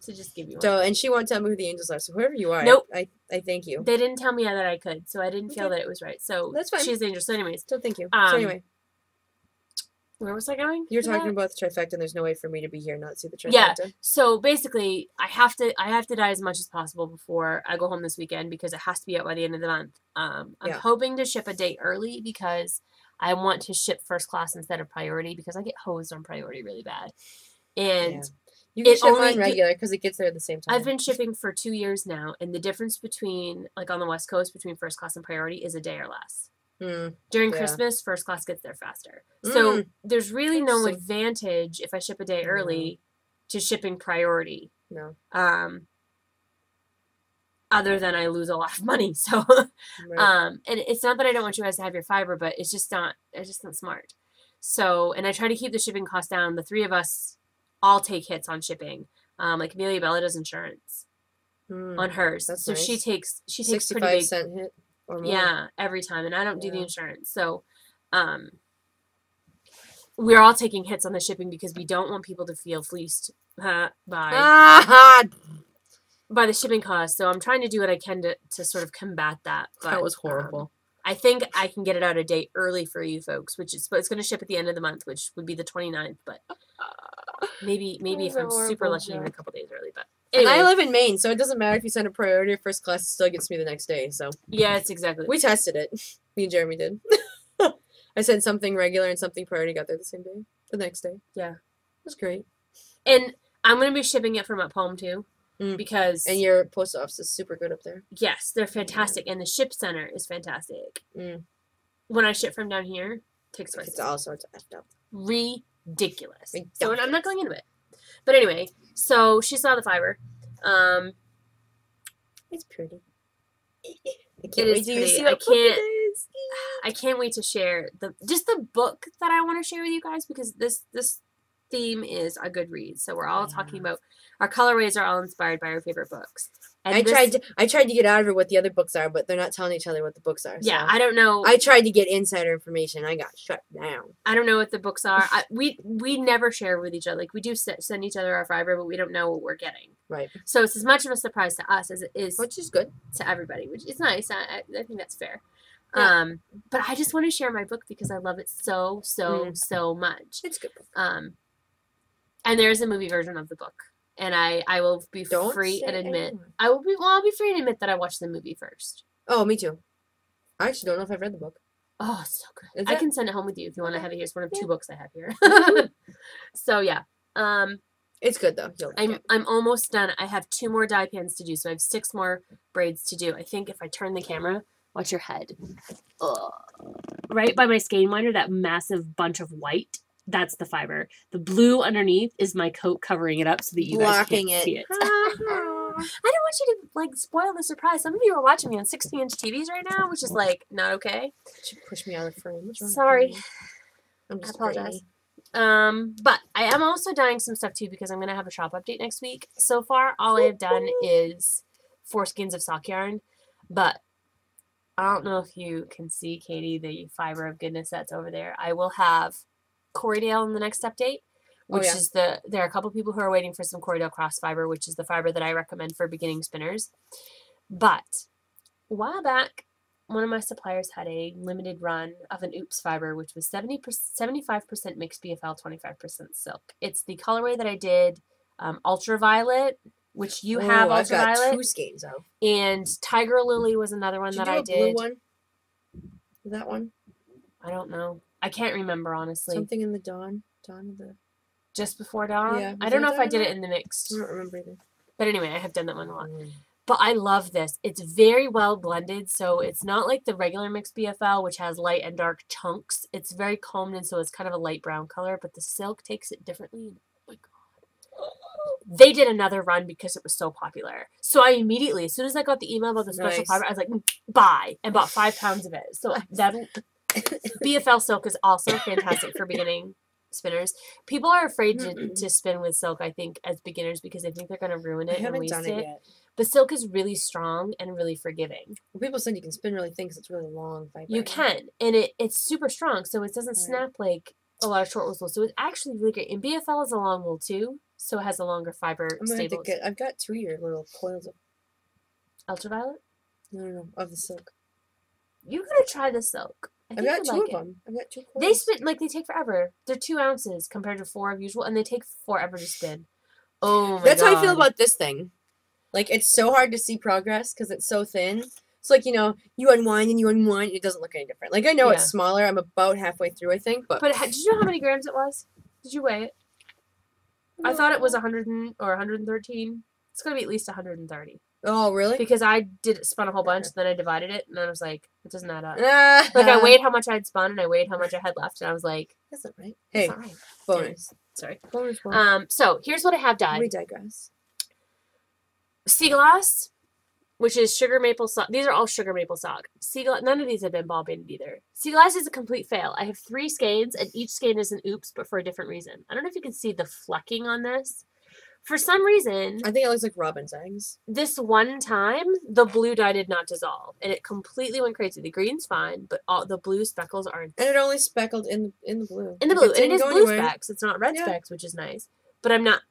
to just give you one. So, and she won't tell me who the angels are. So whoever you are, nope. I thank you. They didn't tell me that I could, so I didn't feel that it was right. So that's fine. She's the angel. So anyways, so thank you. So anyway, where was I going? You're talking about the trifecta, and there's no way for me to be here and not see the trifecta. Yeah. So basically, I have to dye as much as possible before I go home this weekend because it has to be out by the end of the month. I'm hoping to ship a day early because I want to ship first class instead of priority because I get hosed on priority really bad. And you can ship mine regular because it gets there at the same time. I've been shipping for 2 years now, and the difference between, like on the West Coast, between first class and priority is a day or less. During Christmas, first class gets there faster. So there's really no advantage if I ship a day early to shipping priority. No. Other than I lose a lot of money. So, and it's not that I don't want you guys to have your fiber, but it's just not smart. So, and I try to keep the shipping costs down. The three of us all take hits on shipping. Like Amelia Bella does insurance on hers. That's so nice. she takes 65 pretty big cent hit or more. Yeah, every time. And I don't do the insurance. So, we're all taking hits on the shipping because we don't want people to feel fleeced by the shipping costs. So I'm trying to do what I can to sort of combat that. But, that was horrible. I think I can get it out a day early for you folks, but it's going to ship at the end of the month, which would be the 29th. But maybe if I'm super lucky, even a couple days early. But anyway. And I live in Maine, so it doesn't matter if you send a priority or first class; it still gets me the next day. So yeah, it's exactly. We tested it. Me and Jeremy did. I said something regular and something priority got there the same day, the next day. Yeah, it was great. And I'm going to be shipping it from up home too. Because and your post office is super good up there. Yes, they're fantastic, and the ship center is fantastic. When I ship from down here, it takes twice. It's all sorts of effed up. Ridiculous. So I'm not going into it. But anyway, so she saw the fiber. It's pretty. It is pretty. I can't wait to share the book that I want to share with you guys because this theme is a good read. So we're all talking about our colorways are all inspired by our favorite books. And I tried to get out of her what the other books are, but they're not telling each other what the books are. Yeah, so. I don't know. I tried to get insider information. I got shut down. I don't know what the books are. We never share with each other. Like we do send each other our fiber, but we don't know what we're getting. Right. So it's as much of a surprise to us as it is, which is good to everybody, which is nice. I think that's fair. Yeah. But I just want to share my book because I love it so much. It's good. And there's a movie version of the book. And I will be free and admit I'll be free and admit that I watched the movie first. Oh, me too. I actually don't know if I've read the book. Oh, it's so good. I can send it home with you if you want to have it here. It's one of 2 books I have here. So yeah. It's good though. I'm almost done. I have 2 more dye pans to do, so I have 6 more braids to do. I think if I turn the camera, watch your head. Right by my skein winder, that massive bunch of white. That's the fiber. The blue underneath is my coat covering it up so that you guys can't see it. I don't want you to spoil the surprise. Some of you are watching me on 60-inch TVs right now, which is not okay. You push me out of the frame. Sorry. I apologize. But I am also dyeing some stuff too because I'm gonna have a shop update next week. So far, all I have done is 4 skeins of sock yarn, but I don't know if you can see, Katie, the fiber of goodness that's over there. I will have Corriedale in the next update, which is there are a couple people who are waiting for some Corriedale cross fiber, which is the fiber that I recommend for beginning spinners. But a while back, one of my suppliers had a limited run of an Oops fiber, which was 75% mixed BFL, 25% silk. It's the colorway that I did, ultraviolet, which you have ultraviolet. I've got 2 skeins of. And Tiger Lily was another one that I did. Blue one? That one? I don't know. I can't remember, honestly. Something in the dawn of the... Just before dawn? Yeah. I don't know if I did it in the mixed. I don't remember either. But anyway, I have done that one a lot. But I love this. It's very well blended, so it's not like the regular mixed BFL, which has light and dark chunks. It's very combed in, so it's kind of a light brown color, but the silk takes it differently. Oh my God. They did another run because it was so popular. So I immediately, as soon as I got the email about the special fiber, I was like, buy, and bought 5 pounds of it. So that BFL silk is also fantastic for beginning spinners. People are afraid to spin with silk, I think, as beginners because they think they're going to ruin it and waste it. Yet. But silk is really strong and really forgiving. Well, people said you can spin really thin because it's really long fiber. You can, and it's super strong, so it doesn't snap like a lot of short wool. So it's actually really great. And BFL is a long wool too, so it has a longer fiber stable. I've got 2 of your little coils of ultraviolet. No, of the silk. You gotta try the silk. I've got 2 of them. I've got 2 coils. They spin they take forever. They're 2 ounces compared to 4 of usual, and they take forever to spin. Oh my God. That's how I feel about this thing. Like, it's so hard to see progress because it's so thin. It's like, you unwind and you unwind. It doesn't look any different. Like, I know it's smaller. I'm about halfway through, I think. But did you know how many grams it was? Did you weigh it? No. I thought it was 100 or 113. It's going to be at least 130. Oh, really? Because I spun a whole bunch, then I divided it, and then I was like, it doesn't add up. Like, I weighed how much I had spun, and I weighed how much I had left, and I was like... That's not right. Hey, not right. Bonus. Sorry. Bonus. So, here's what I have dyed. We digress. Sea glass, which is sugar maple sock. These are all sugar maple sock. Sea glass, none of these have been ball banded either. Sea glass is a complete fail. I have 3 skeins, and each skein is an oops, but for a different reason. I don't know if you can see the flecking on this. For some reason... I think it looks like robin's eggs. This one time, the blue dye did not dissolve, and it completely went crazy. The green's fine, but all the blue speckles are... And it only speckled in the blue. In the blue. And it is blue specks. It's not red specks, which is nice. But I'm not...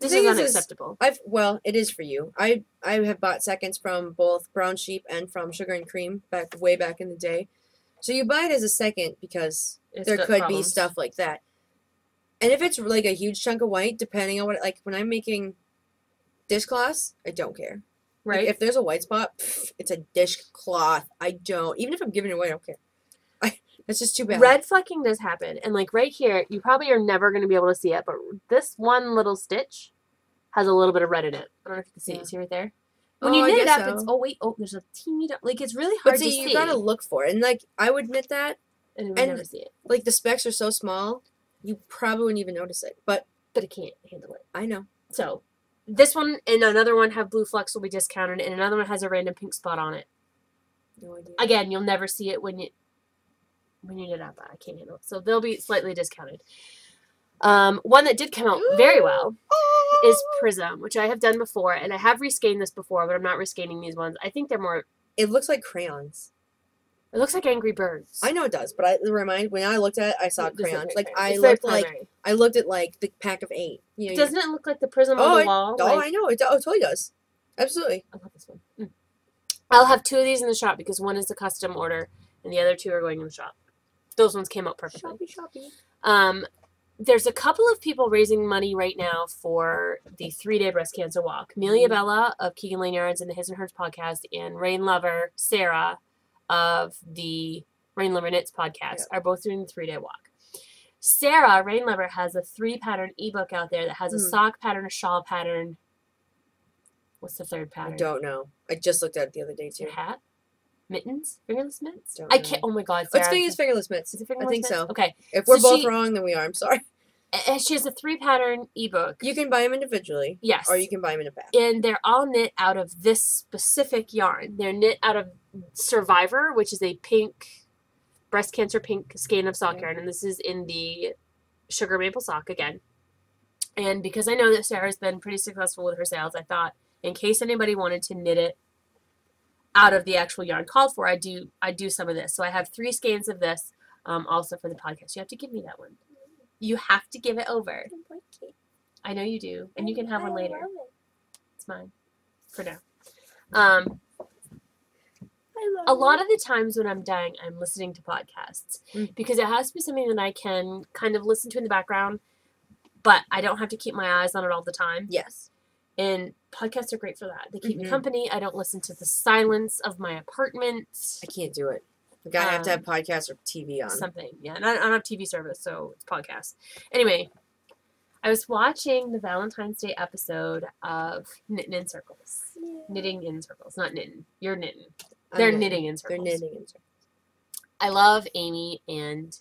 This is unacceptable. Well, it is for you. I have bought seconds from both Brown Sheep and from Sugar and Cream way back in the day. So you buy it as a second because there could be stuff like that. And if it's like a huge chunk of white, depending on what, like when I'm making dishcloths, I don't care. Right. Like if there's a white spot, it's a dishcloth. I don't. Even if I'm giving it away, I don't care. That's just too bad. Red flecking does happen. And like right here, you probably are never going to be able to see it, but this one little stitch has a little bit of red in it. I don't know if you can see it. See right there? When you knit it up, it's, there's a teeny, like it's really hard to see. You gotta look for it. And like, I would knit that. And we never see it. Like the specks are so small, you probably wouldn't even notice it. But it can't handle it. I know. So this one and another one have blue flecks will be discounted, and another one has a random pink spot on it. No idea. Again, you'll never see it when you knit up. I can't handle it. So they'll be slightly discounted. One that did come out very well is Prism, which I have done before, and I have reskeined this before, but I'm not reskeining these ones. I think they're more... It looks like crayons. It looks like Angry Birds. I know it does, but when I looked at it, I saw crayons. Like I looked at like the pack of 8. You know, doesn't it look like the prism on the wall? I know. It totally does. Absolutely. I love this one. I'll have 2 of these in the shop because one is a custom order, and the other 2 are going in the shop. Those ones came out perfectly. Shoppy. There's a couple of people raising money right now for the 3-day breast cancer walk. Amelia Bella of Keegan Lane Yards and the His and Hers podcast, and Rain Lover Sarah of the Rain Lover Knits podcast are both doing the 3-day walk. Sarah, Rain Lover, has a 3-pattern ebook out there that has a sock pattern, a shawl pattern. What's the 3rd pattern? I don't know. I just looked at it the other day too. A hat? Mittens? Fingerless mitts? I can't. Oh my God. Sarah. Let's think fingerless mitts. Is it fingerless I think mitts? so. Okay. If we're both wrong, then we are. I'm sorry. And she has a 3-pattern ebook. You can buy them individually. Yes. Or you can buy them in a pack. And they're all knit out of this specific yarn. They're knit out of Survivor, which is a pink, breast cancer pink skein of sock yarn. And this is in the sugar maple sock again. And because I know that Sarah's been pretty successful with her sales, I thought in case anybody wanted to knit it out of the actual yarn called for, I do some of this. So I have 3 skeins of this also for the podcast. You have to give me that one. You have to give it over. I know you do. And you can have one later. It's mine. For now. A lot of the times when I'm dyeing, I'm listening to podcasts. Because it has to be something that I can kind of listen to in the background, but I don't have to keep my eyes on it all the time. Yes. And podcasts are great for that. They keep me company. I don't listen to the silence of my apartment. I can't do it. Like I have to have podcasts or TV on. Something, yeah. And I don't have TV service, so it's podcasts. Anyway, I was watching the Valentine's Day episode of Knitting in Circles. Yeah. Knitting in Circles, not knitting. You're knitting. I'm They're knitting in circles. They're knitting in circles. I love Amy and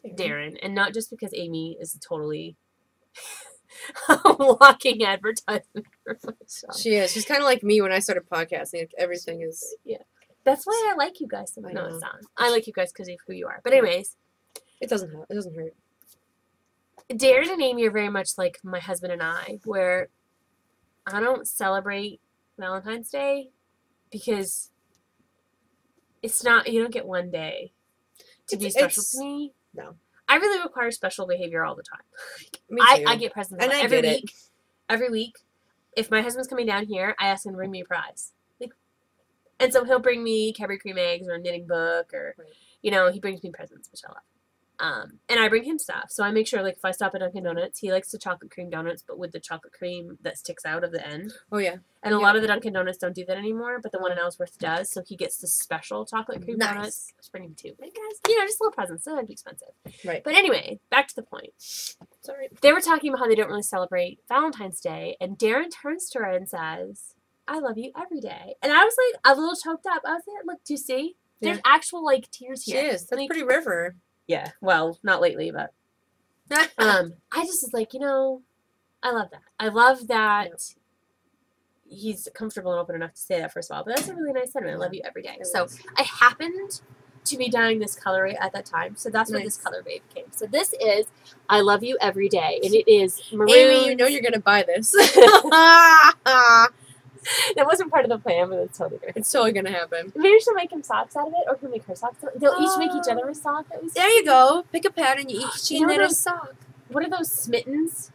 Darren, and not just because Amy is totally a walking advertisement for myself. She is. She's kind of like me when I started podcasting. Like everything is. Yeah. That's why I like you guys so much. No, it's not. I like you guys because of who you are. But anyways. It doesn't hurt. It doesn't hurt. Darren and Amy are very much like my husband and I, where I don't celebrate Valentine's Day because it's not, you don't get one day to be special to me. No. I really require special behavior all the time. Me too. I get presents and every week. Every week. If my husband's coming down here, I ask him to bring me a prize. And so he'll bring me Cadbury cream eggs or a knitting book or, you know, he brings me presents, which I love. And I bring him stuff. So I make sure, like, if I stop at Dunkin' Donuts, he likes the chocolate cream donuts, but with the chocolate cream that sticks out of the end. Oh, yeah. And a lot of the Dunkin' Donuts don't do that anymore, but the one in Ellsworth does. So he gets the special chocolate cream donuts. I was bringing him 2. But guys, you know, just little presents. They don't have to be expensive. Right. But anyway, back to the point. Sorry. They were talking about how they don't really celebrate Valentine's Day, and Darren turns to her and says, I love you every day. And I was, like, a little choked up. I was like, look, do you see? There's actual, like, tears here. She is. That's like, pretty river. Yeah, well, not lately, but I just was like, you know, I love that. I love that he's comfortable and open enough to say that, first of all. But that's a really nice sentiment. I love you every day. So I happened to be dyeing this color at that time, so that's where this color babe came. So this is I Love You Every Day, and it is maroon. Amy, you know you're gonna buy this. That wasn't part of the plan, but it's totally great. It's totally gonna happen. Maybe she'll make him socks out of it, or he'll make her socks out of it. They'll each make each other a sock. There you go. Pick a pattern. You each knit a sock. What are those smittens?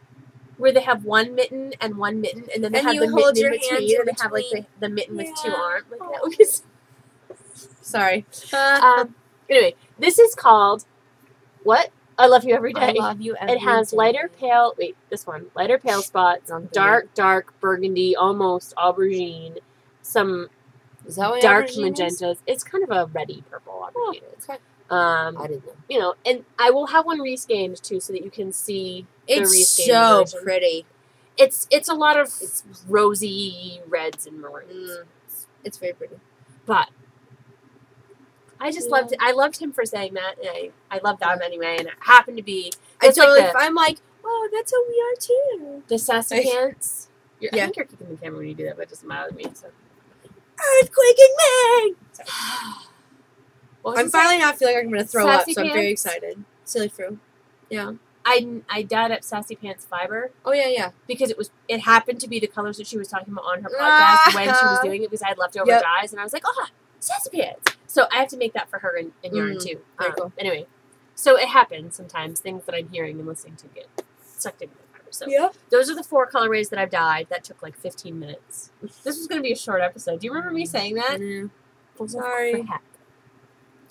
Where they have one mitten, and then they have the hold mitten your in between, hands and they have like the mitten with 2 arms. Like that would be Sorry. Anyway, this is called what? I Love You Every Day. I love you every day. It has lighter pale. Wait, this one. Lighter pale spots. Dark burgundy, almost aubergine. Some dark magentas. It's kind of a reddy purple aubergine. Okay. I didn't know. You know, and I will have one reskanned too, so that you can see the rescanned It's so version. pretty. It's a lot of rosy reds and maroons. It's very pretty. But I just loved it. I loved him for saying that, and I loved them anyway. And it happened to be. I'm like, oh, that's how we are too. The sassy pants. I think you're kicking the camera when you do that, but it doesn't bother me. So. Earthquaking me! I'm finally not feeling like I'm going to throw up, so I'm very excited. Silly Fru. Yeah. I dyed up Sassy Pants fiber. Oh, yeah. Because it happened to be the colors that she was talking about on her podcast when she was doing it, because I had leftover dyes, and I was like, oh, Sassy Pants. So I have to make that for her in yarn, too. Very cool. Anyway, so it happens sometimes. Things that I'm hearing and listening to get sucked into the fiber. So those are the 4 colorways that I've dyed. That took like 15 minutes. This was going to be a short episode. Do you remember me saying that? Sorry.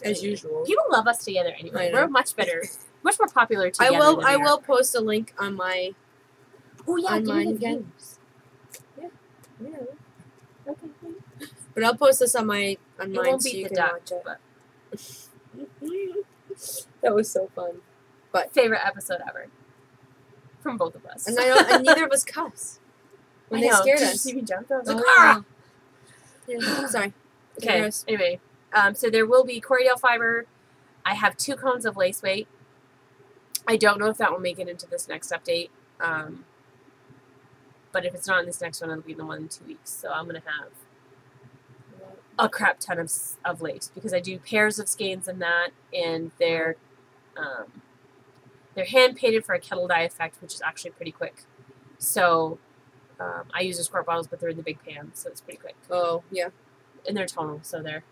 As usual. People love us together anyway. We're much better. Much more popular together. I will post a link on my. Oh yeah, on mine again. Yeah. Okay. But I'll post this on mine so you can watch it. That was so fun. But favorite episode ever. From both of us. And neither of us cuss. When they scared us. Did you see me jump? I was like, ah! Yeah. Sorry. Okay. Anyway, so there will be Corriedale fiber. I have 2 cones of lace weight. I don't know if that will make it into this next update. But if it's not in this next one, it'll be the one in 2 weeks. So I'm going to have a crap ton of lace, because I do pairs of skeins in that, and they're hand painted for a kettle dye effect, which is actually pretty quick. So I use the squirt bottles, but they're in the big pan, so it's pretty quick. Oh, yeah. And they're tonal, so they're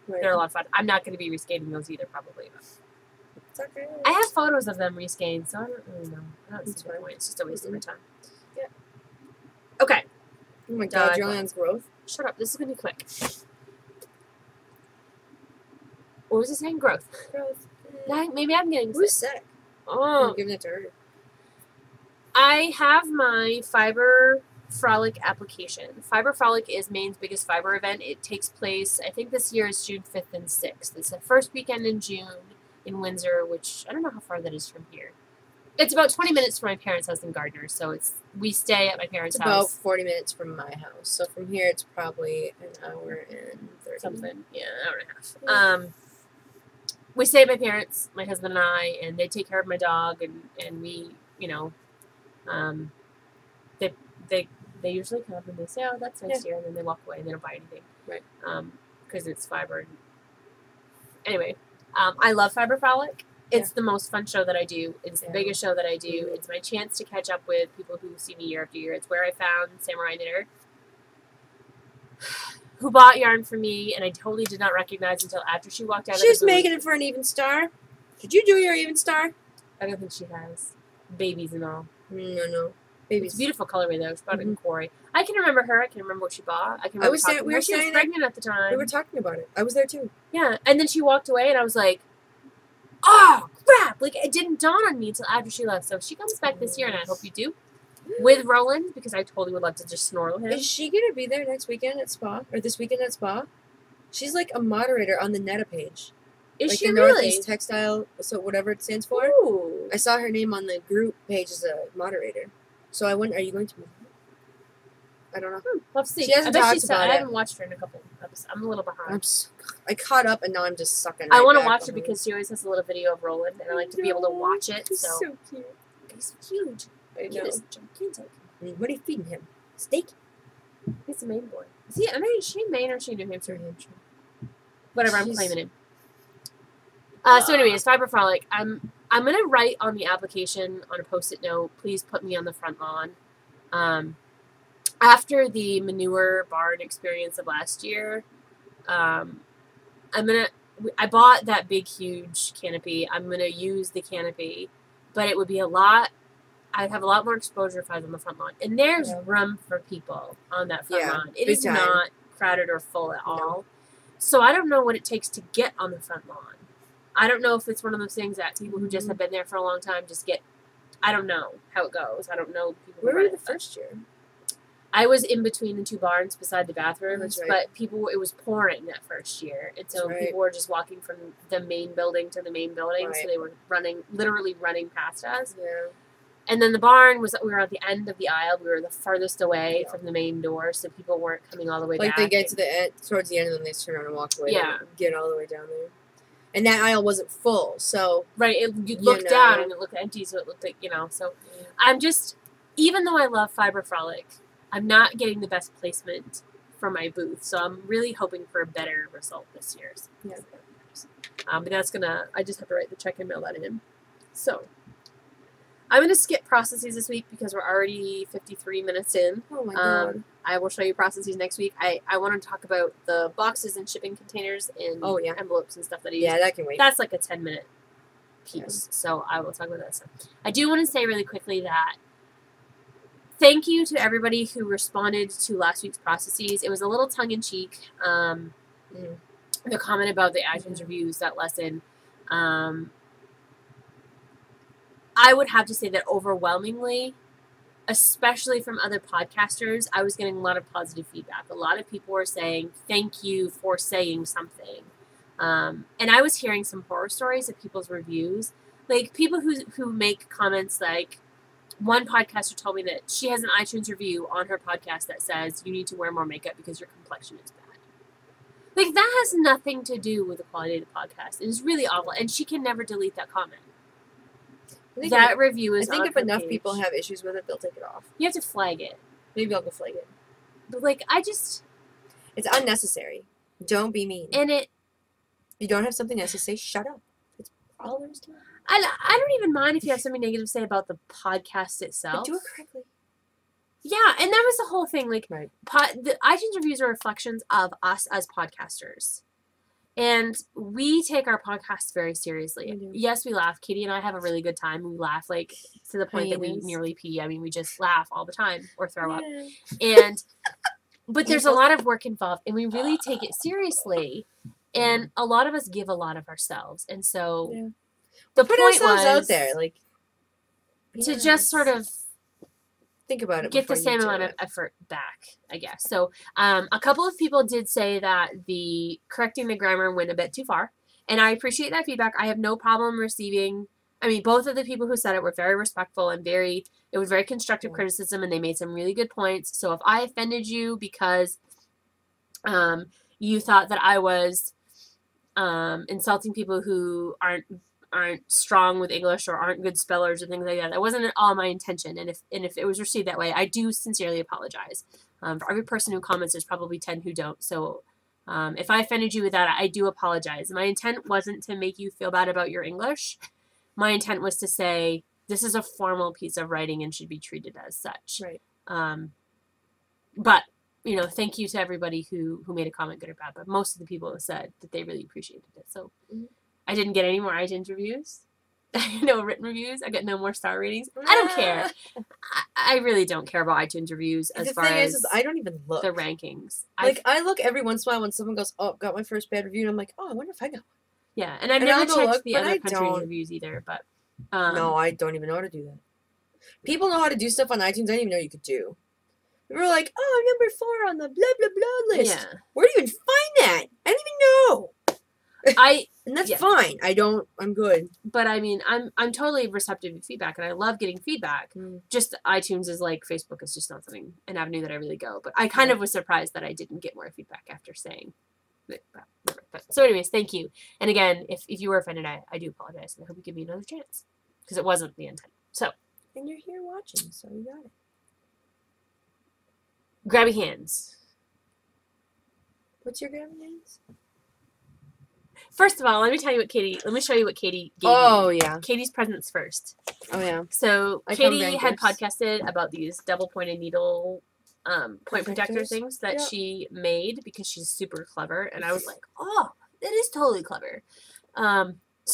a lot of fun. I'm not going to be rescaling those either, probably. It's okay. I have photos of them rescanned, so I don't really know. I don't see the point. It's just a waste of my time. Yeah. Okay. Oh my God, Julianne's growth. Shut up. This is going to be quick. What was it saying? Growth. Maybe I'm getting Who's sick? Oh. I'm giving it to her. I have my Fiber Frolic application. Fiber Frolic is Maine's biggest fiber event. It takes place, I think this year is June 5th and 6th. It's the first weekend in June in Windsor, which I don't know how far that is from here. It's about 20 minutes from my parents' house in Gardner, so we stay at my parents' It's house. about 40 minutes from my house. So from here, it's probably an hour and 30. Something. Yeah, an hour and a half. We stay at my parents, my husband and I, and they take care of my dog, and we, you know, they usually come and they say, oh, that's nice here, and then they walk away and they don't buy anything. Right. Because it's fiber. Anyway, I love Fiber Frolic. It's the most fun show that I do. It's the biggest show that I do. Mm-hmm. It's my chance to catch up with people who see me year after year. It's where I found Samurai Knitter, who bought yarn for me, and I totally did not recognize until after she walked out of the booth. She's making it for an even star. Did you do your even star? I don't think she has. Babies and all. No. Babies. It's a beautiful colorway, though. She bought it in Quarry. I can remember her. I can remember what she bought. I can remember she was pregnant at the time. We were talking about it. I was there, too. Yeah, and then she walked away, and I was like, oh, crap! Like, it didn't dawn on me until after she left. So she comes back this year, and I hope you do. With Roland, because I totally would love to just snorkel him. Is she going to be there next weekend at Spa? Or this weekend at Spa? She's like a moderator on the Netta page. Is like she the really? Northeast Textile, so whatever it stands for. Ooh. I saw her name on the group page as a moderator. So I wonder, are you going to be? I don't know. We'll see. She hasn't talked about it. I haven't watched her in a couple episodes. I'm a little behind. I caught up and now I'm just sucking. I want to watch her because she always has a little video of Roland, and I like to be able to watch it. He's so cute. He's huge. I know. He's gigantic. What are you feeding him? Steak? He's a Maine boy. Is he? I mean, is she Maine or is she New Hampshire? Whatever. I'm claiming him. So anyways, Fiber Frolic. I'm gonna write on the application on a post-it note. Please put me on the front lawn. After the manure barn experience of last year, I bought that big, huge canopy. I'm gonna use the canopy, but it would be a lot. I'd have a lot more exposure if I was on the front lawn. And there's room for people on that front lawn. It is not crowded or full at all. So I don't know what it takes to get on the front lawn. I don't know if it's one of those things that people who just have been there for a long time just get. I don't know how it goes. I don't know people. Where were you the first year? I was in between the two barns beside the bathroom, but it was pouring that first year, and so people were just walking from the main building to the main building, so they were literally running past us. Yeah. And then the barn we were at the end of the aisle. We were the farthest away from the main door, so people weren't coming all the way back. Like they get to the end, towards the end, and then they turn around and walk away. Yeah. Get all the way down there. And that aisle wasn't full, so... Right, you looked down and it looked empty, so it looked like, so... I'm just... Even though I love Fiber Frolic, I'm not getting the best placement for my booth, so I'm really hoping for a better result this year. Yeah. But that's gonna... I just have to write the check and mail that in. So... I'm going to skip processes this week because we're already 53 minutes in. Oh my God. I will show you processes next week. I want to talk about the boxes and shipping containers and envelopes and stuff that I use. Yeah, that can wait. That's like a 10-minute piece, so I will talk about that stuff. I do want to say really quickly that thank you to everybody who responded to last week's processes. It was a little tongue-in-cheek. The comment about the iTunes reviews, that lesson. I would have to say that overwhelmingly, especially from other podcasters, I was getting a lot of positive feedback. A lot of people were saying, thank you for saying something. And I was hearing some horror stories of people's reviews. Like, people who make comments like, one podcaster told me that she has an iTunes review on her podcast that says, you need to wear more makeup because your complexion is bad. Like, that has nothing to do with the quality of the podcast. It is really awful. And she can never delete that comment. That review is. I think if enough people have issues with it, they'll take it off. You have to flag it. Maybe I'll go flag it. But like, it's unnecessary. Don't be mean. And if you don't have something nice to say, shut up. It's all there is to it. I don't even mind if you have something negative to say about the podcast itself. But do it correctly. Yeah, and that was the whole thing. Like, the iTunes reviews are reflections of us as podcasters. And we take our podcasts very seriously. Yes, we laugh. Katie and I have a really good time. We laugh, like, to the point that we nearly pee. I mean, we just laugh all the time or throw up. But there's a lot of work involved, and we really take it seriously. And a lot of us give a lot of ourselves. And so the point was out there, like, to just sort of think about it. Get the same amount of effort back, I guess. So a couple of people did say that correcting the grammar went a bit too far. And I appreciate that feedback. I have no problem receiving I mean, both of the people who said it were very respectful and it was very constructive criticism, and they made some really good points. So if I offended you because you thought that I was insulting people who aren't strong with English or aren't good spellers or things like that wasn't at all my intention. And if it was received that way, I do sincerely apologize. For every person who comments, there's probably 10 who don't. So if I offended you with that, I do apologize. My intent wasn't to make you feel bad about your English. My intent was to say, this is a formal piece of writing and should be treated as such. Right. But, you know, thank you to everybody who made a comment, good or bad. But most of the people have said that they really appreciated it. So I didn't get any more iTunes reviews. No written reviews. I got no more star ratings. I don't care. I really don't care about iTunes reviews as far as I don't even look. The rankings. I look every once in a while when someone goes, oh, got my first bad review. And I'm like, oh, I wonder if I got one. Yeah, and I've never checked the other countries' reviews either, but... no, I don't even know how to do that. People know how to do stuff on iTunes I didn't even know you could do. We were like, oh, I'm number 4 on the blah, blah, blah list. Yeah. Where do you even find that? I didn't even know. And that's fine. I'm good. But I mean, I'm totally receptive to feedback, and I love getting feedback. Just iTunes is like Facebook is just not an avenue that I really go. But I kind of was surprised that I didn't get more feedback after saying that. But so anyways, thank you. And again, if you were offended, I do apologize. And I hope you give me another chance, because it wasn't the intent. So. And you're here watching, so you got it. Grabby hands. What's your grabby hands? First of all, let me show you what Katie gave me. Oh, yeah. Katie's presents first. Oh, yeah. So Katie had podcasted about these double-pointed needle point protector things that she made because she's super clever. And I was like, oh, that is totally clever. So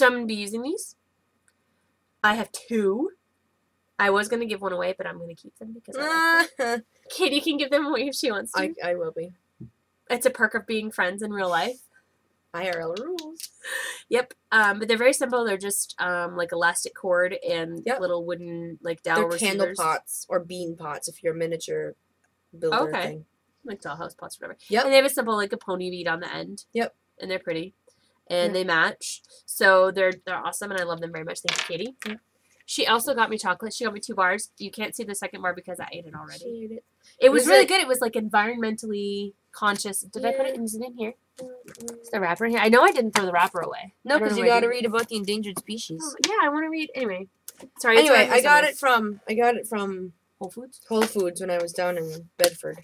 I'm going to be using these. I have 2. I was going to give one away, but I'm going to keep them because I like them. Katie can give them away if she wants to. I will be. It's a perk of being friends in real life. IRL rules. Yep. But they're very simple. They're just like elastic cord and little wooden like dowel receivers. They're candle pots or bean pots if you're a miniature builder thing. Like dollhouse pots, whatever. Yep. And they have a simple like a pony bead on the end. Yep. And they're pretty. And they match. So they're awesome, and I love them very much. Thank you, Katie. Yeah. She also got me chocolate. She got me 2 bars. You can't see the second bar because I ate it already. She ate it. It was really good. It was like environmentally conscious. Did I put it in here? Is the wrapper in here? I know I didn't throw the wrapper away. No, because you got to read about the endangered species. Oh, yeah, I want to read. Anyway. Sorry. Anyway, I got it from Whole Foods? Whole Foods when I was down in Bedford.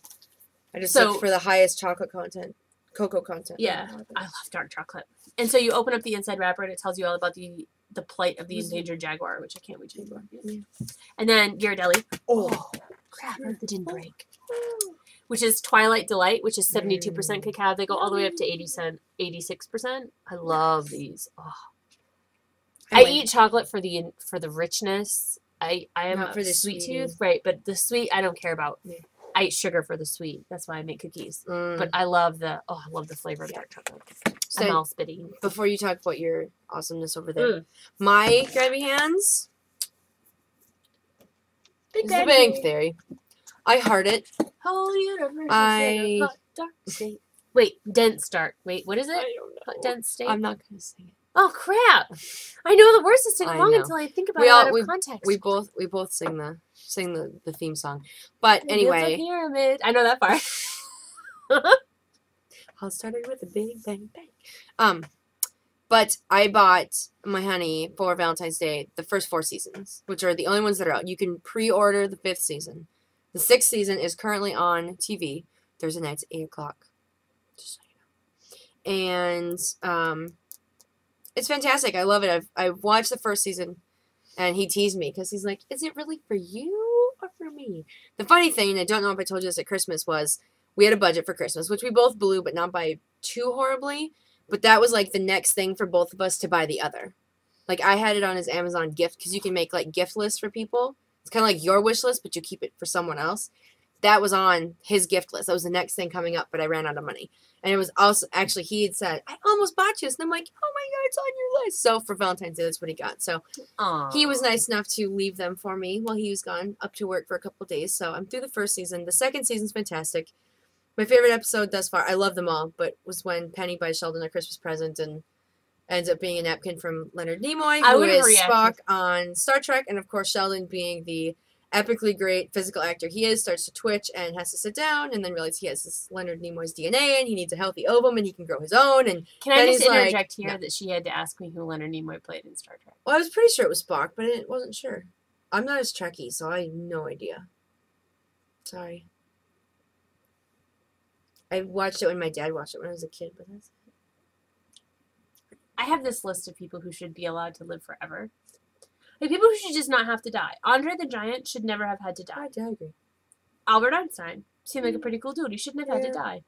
I just looked for the highest chocolate content. Cocoa content. Yeah. I love dark chocolate. And so you open up the inside wrapper and it tells you all about the plight of the endangered jaguar, which I can't wait to read about. Yeah. And then Ghirardelli. Oh, crap. That didn't break. Which is Twilight Delight, which is 72% cacao. They go all the way up to 86%. I love these. Oh. I eat chocolate for the richness. I am not for the sweet tooth, right? But the sweet I don't care about. I eat sugar for the sweet. That's why I make cookies. But I love the flavor of dark chocolate. So, I'm all spitty. Before you talk about your awesomeness over there, my grabby hands. Big Bang Theory. I heart it. Whole universe. Wait, dense dark. Wait, what is it? I don't know. Dense state. I'm not gonna sing it. Oh crap! I know the words to sing along until I think about it out of context. We both sing the theme song. But anyway, pyramid. I know that part. All started with a big bang bang. But I bought my honey for Valentine's Day the first 4 seasons, which are the only ones that are out. You can pre-order the 5th season. The 6th season is currently on TV Thursday nights at 8:00. Just so you know. And it's fantastic. I love it. I've watched the first season, and he teased me because he's like, "Is it really for you or for me?" The funny thing, and I don't know if I told you this at Christmas, was we had a budget for Christmas, which we both blew, but not by too horribly. But that was like the next thing for both of us to buy the other. Like I had it on his Amazon gift because you can make like gift lists for people. It's kind of like your wish list, but you keep it for someone else. That was on his gift list. That was the next thing coming up, but I ran out of money. And it was also, actually, he had said, I almost bought you this. And I'm like, oh my God, it's on your list. So for Valentine's Day, that's what he got. So he was nice enough to leave them for me while he was gone up to work for a couple of days. So I'm through the first season. The second season's fantastic. My favorite episode thus far, I love them all, but was when Penny buys Sheldon a Christmas present and ends up being a napkin from Leonard Nimoy, who is Spock on Star Trek, and of course Sheldon, being the epically great physical actor he is, starts to twitch and has to sit down, and then realizes he has this Leonard Nimoy's DNA, and he needs a healthy ovum, and he can grow his own. And can I just interject here that she had to ask me who Leonard Nimoy played in Star Trek? Well, I was pretty sure it was Spock, but I wasn't sure. I'm not as Trekkie, so I have no idea. Sorry. I watched it when my dad watched it when I was a kid, but that's it. I have this list of people who should be allowed to live forever. Like, people who should just not have to die. Andre the Giant should never have had to die. I agree. Albert Einstein seemed like a pretty cool dude. He shouldn't have had to die.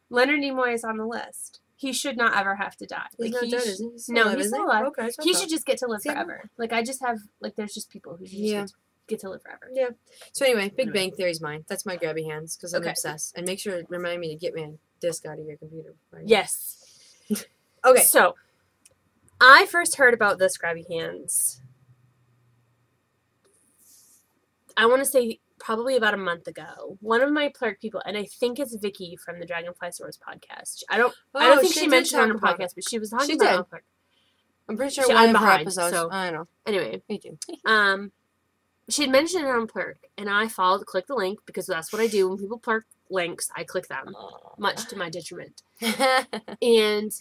Leonard Nimoy is on the list. He should not ever have to die. He's not dead, is he? He's still alive. Okay, he should just get to live forever. Like, I just have, like, there's just people who just get to live forever. Yeah. So anyway, Big Bang Theory's mine. That's my grabby hands, because I'm obsessed. And make sure to remind me to get my disc out of your computer. Yes. Okay. So, I first heard about this grabby hands, I want to say probably about a month ago. One of my Plurk people, and I think it's Vicky from the Dragonfly Source podcast. I don't think she mentioned it on her podcast, but she was talking about Plurk. I'm pretty sure one of her episodes. So, I don't know. Anyway. Me too. She had mentioned it on Plurk, and I clicked the link, because that's what I do when people Plurk links. I click them, much to my detriment. And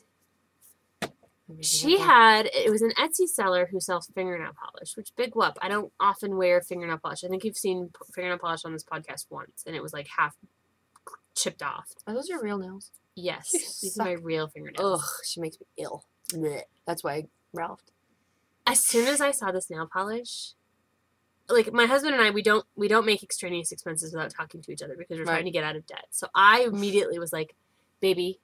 it was an Etsy seller who sells fingernail polish, which, big whoop. I don't often wear fingernail polish. I think you've seen fingernail polish on this podcast once, and it was like half chipped off. Are those your real nails? Yes. These are my real fingernails. Ugh, she makes me ill. Blech. That's why I ralphed. As soon as I saw this nail polish, like, my husband and I, we don't make extraneous expenses without talking to each other, because we're trying to get out of debt. So I immediately was like, baby,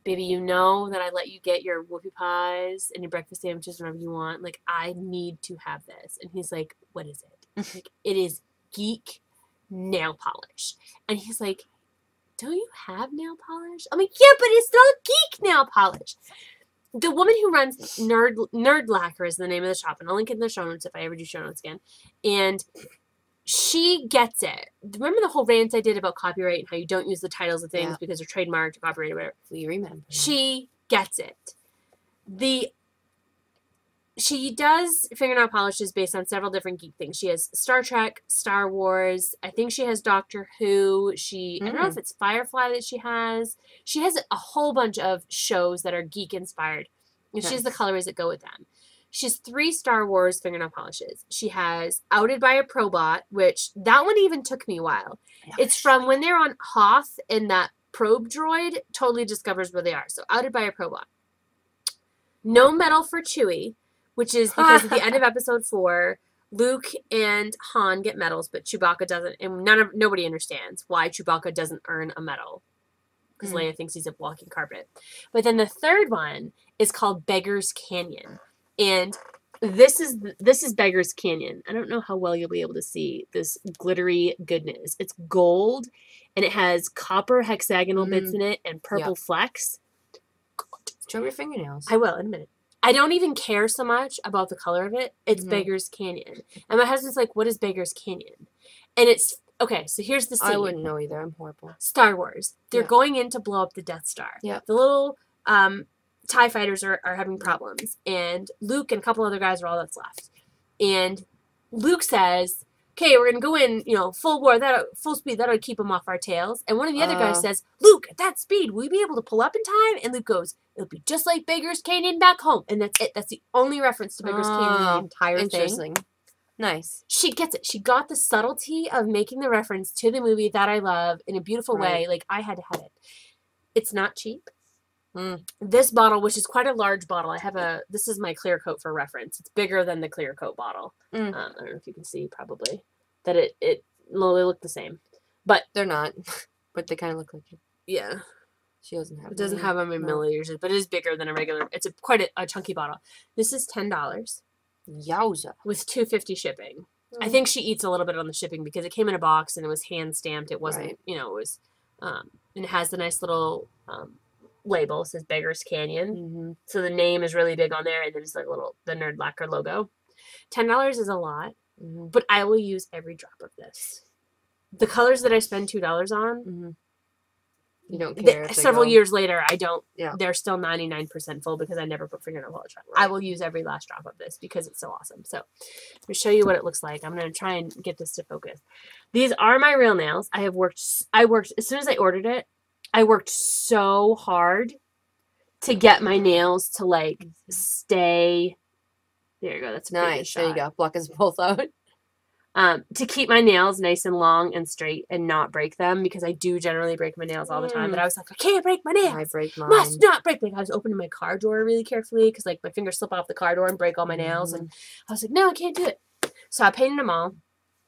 you know that I let you get your whoopie pies and your breakfast sandwiches whenever you want. Like, I need to have this. And he's like, what is it? Like, it is Geek nail polish. And he's like, don't you have nail polish? I'm like, yeah, but it's not Geek nail polish. The woman who runs Nerd Lacquer is the name of the shop, and I'll link it in the show notes if I ever do show notes again. And she gets it. Remember the whole rant I did about copyright and how you don't use the titles of things because they're trademarked or copyrighted or whatever? We remember. She gets it. She does fingernail polishes based on several different geek things. She has Star Trek, Star Wars. I think she has Doctor Who. I don't know if it's Firefly that she has. She has a whole bunch of shows that are geek inspired. And she has the colorways that go with them. She has 3 Star Wars fingernail polishes. She has Outed by a Probot, which that one even took me a while. It's from when they're on Hoth, and that probe droid totally discovers where they are. So Outed by a Probot. No Medal for Chewie, which is because at the end of episode 4, Luke and Han get medals, but Chewbacca doesn't, and nobody understands why Chewbacca doesn't earn a medal, because Leia thinks he's a walking carpet. But then the third one is called Beggar's Canyon, and this is Beggar's Canyon. I don't know how well you'll be able to see this glittery goodness. It's gold, and it has copper hexagonal bits in it and purple flecks. Show your fingernails. I will in a minute. I don't even care so much about the color of it. It's Beggar's Canyon. And my husband's like, what is Beggar's Canyon? And it's, okay, so here's the scene. I wouldn't know either. I'm horrible. Star Wars. They're going in to blow up the Death Star. Yeah. The little TIE fighters are having problems. And Luke and a couple other guys are all that's left. And Luke says, okay, we're going to go in, full war, full speed. That'll keep them off our tails. And one of the other guys says, Luke, at that speed, will we be able to pull up in time? And Luke goes, it'll be just like Beggar's Canyon back home. And that's it. That's the only reference to Beggar's Canyon in the entire interesting thing. Nice. She gets it. She got the subtlety of making the reference to the movie that I love in a beautiful way. Like, I had to have it. It's not cheap. This bottle, which is quite a large bottle, this is my clear coat for reference. It's bigger than the clear coat bottle. I don't know if you can see, probably, that they look the same. But they're not. But they kind of look like it. Yeah. She doesn't have it. Doesn't have them in milliliters, but it is bigger than a regular. It's quite a chunky bottle. This is $10. Yowza. With $2.50 shipping. I think she eats a little bit on the shipping because it came in a box and it was hand stamped. It wasn't, it was, and it has the nice little label. It says Beggar's Canyon. So the name is really big on there, and there's like the Nerd Lacquer logo. $10 is a lot, but I will use every drop of this. The colors that I spend $2 on, You don't care. Several years later, I don't. Yeah. They're still 99% full because I never put fingernail polish on. Right. I will use every last drop of this because it's so awesome. So, let me show you what it looks like. I'm going to try and get this to focus. These are my real nails. I worked as soon as I ordered it. I worked so hard to get my nails to like stay. There you go. That's a nice. There you go. Block us both out. To keep my nails nice and long and straight and not break them because I do generally break my nails all the time. But I was like, I can't break my nails. I break mine. Must not break. Like I was opening my car door really carefully because like my fingers slip off the car door and break all my nails. And I was like, no, I can't do it. So I painted them all.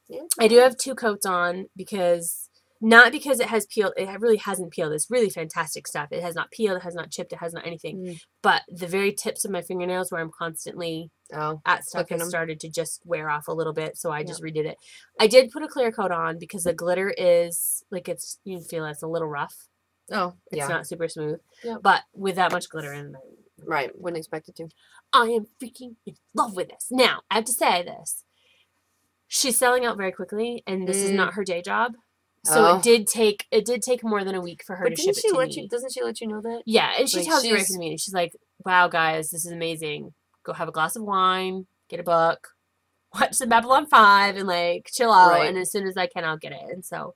Yeah. I do have 2 coats on because not because it has peeled. It really hasn't peeled. It's really fantastic stuff. It has not peeled. It has not chipped. It has not anything. But the very tips of my fingernails where I'm constantly at stuff has started to just wear off a little bit. So I just redid it. I did put a clear coat on because the glitter is like you can feel it's a little rough. Oh, it's not super smooth. Yeah. But with that much glitter in, right, wouldn't expect it to. I am freaking in love with this. Now I have to say this. She's selling out very quickly, and this is not her day job. So it did take more than a week for her to ship it to me. Doesn't she let you know that? Yeah, and she tells you right from the beginning. She's like, wow, guys, this is amazing. Go have a glass of wine, get a book, watch some Babylon 5, and like chill out. Right. And as soon as I can, I'll get it. And so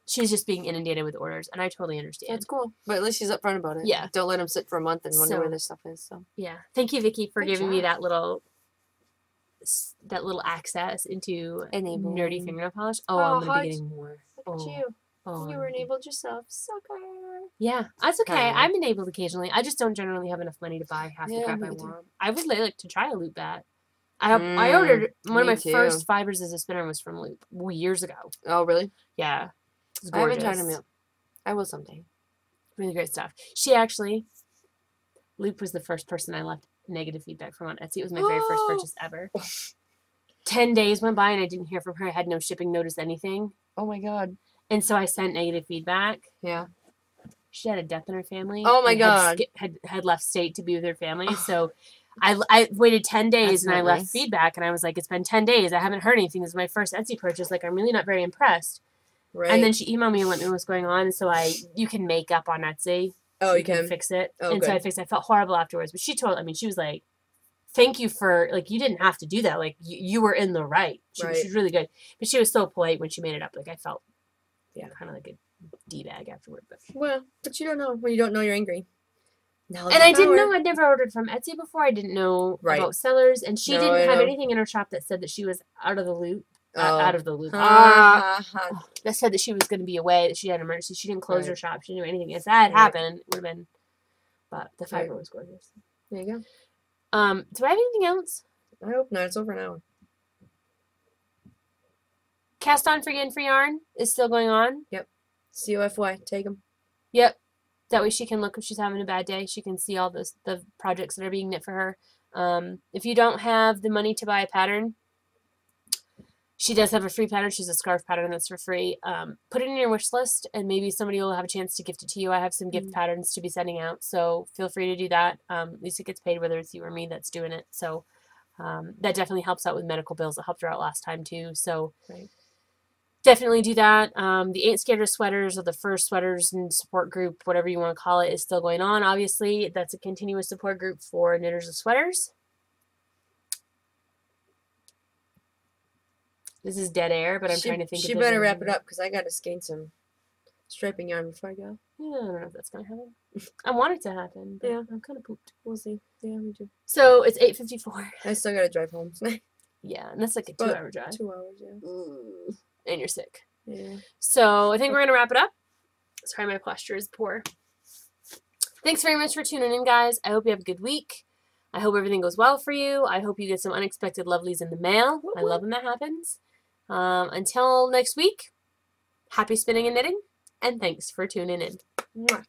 she's just being inundated with orders, and I totally understand. That's cool. But at least she's upfront about it. Yeah. Don't let them sit for a month and wonder where this stuff is. So yeah. Thank you, Vicky, for giving me that little access into nerdy fingernail polish. Oh, I'm gonna be getting more. Look at you. Oh, you were enabled yourself. Sucker. Yeah, that's okay. I'm enabled occasionally. I just don't generally have enough money to buy half the crap I want. I would like to try a Loop bat. I ordered one of my first fibers as a spinner was from Loop years ago. Oh, really? Yeah. I haven't tried them yet. I will someday. Really great stuff. Loop was the first person I left negative feedback from on Etsy. It was my very first purchase ever. 10 days went by and I didn't hear from her. I had no shipping notice, anything. Oh my god. And so I sent negative feedback. Yeah. She had a death in her family. Oh my god. Had left state to be with her family. So I waited 10 days and I left feedback and I was like, it's been 10 days. I haven't heard anything. This is my first Etsy purchase. Like, I'm really not very impressed. Right. And then she emailed me and let me know what's going on. So you can make up on Etsy. Oh, you can fix it. Oh, and good. So I fixed it. I felt horrible afterwards. But she was like, thank you for, like, you didn't have to do that. Like, you were in the right. She was really good. But she was so polite when she made it up. Like, I felt kind of like a D-bag afterward. But you don't know. When you don't know, you're angry. And I didn't know. I'd never ordered from Etsy before. I didn't know about sellers. And she didn't have anything in her shop that said that she was out of the loop. Out of the loop. That said that she was going to be away, that she had an emergency. She didn't close her shop. She didn't do anything. If that had happened, it would have been. But the fiber was gorgeous. There you go. Do I have anything else? I hope not. It's over an hour. Cast on for yarn is still going on. Yep. COFY. Take them. Yep. That way she can look if she's having a bad day. She can see all the projects that are being knit for her. If you don't have the money to buy a pattern, she does have a free pattern. She's a scarf pattern that's for free. Put it in your wish list, and maybe somebody will have a chance to gift it to you. I have some gift patterns to be sending out, so feel free to do that. At least it gets paid, whether it's you or me that's doing it. So that definitely helps out with medical bills. It helped her out last time, too. So definitely do that. The Ain't Scared of Sweaters, or the first sweaters and support group, whatever you want to call it, is still going on. Obviously, that's a continuous support group for knitters of sweaters. This is dead air, but I'm trying to think. She better wrap it up because I got to skein some striping yarn before I go. Yeah, I don't know if that's gonna happen. I want it to happen. But I'm kind of pooped. We'll see. Yeah, me too. So it's 8:54. I still got to drive home. Yeah, and that's like a 2-hour drive. 2 hours, yeah. And you're sick. Yeah. So I think we're gonna wrap it up. Sorry, my posture is poor. Thanks very much for tuning in, guys. I hope you have a good week. I hope everything goes well for you. I hope you get some unexpected lovelies in the mail. I love when that happens. Until next week, happy spinning and knitting, and thanks for tuning in. Mwah.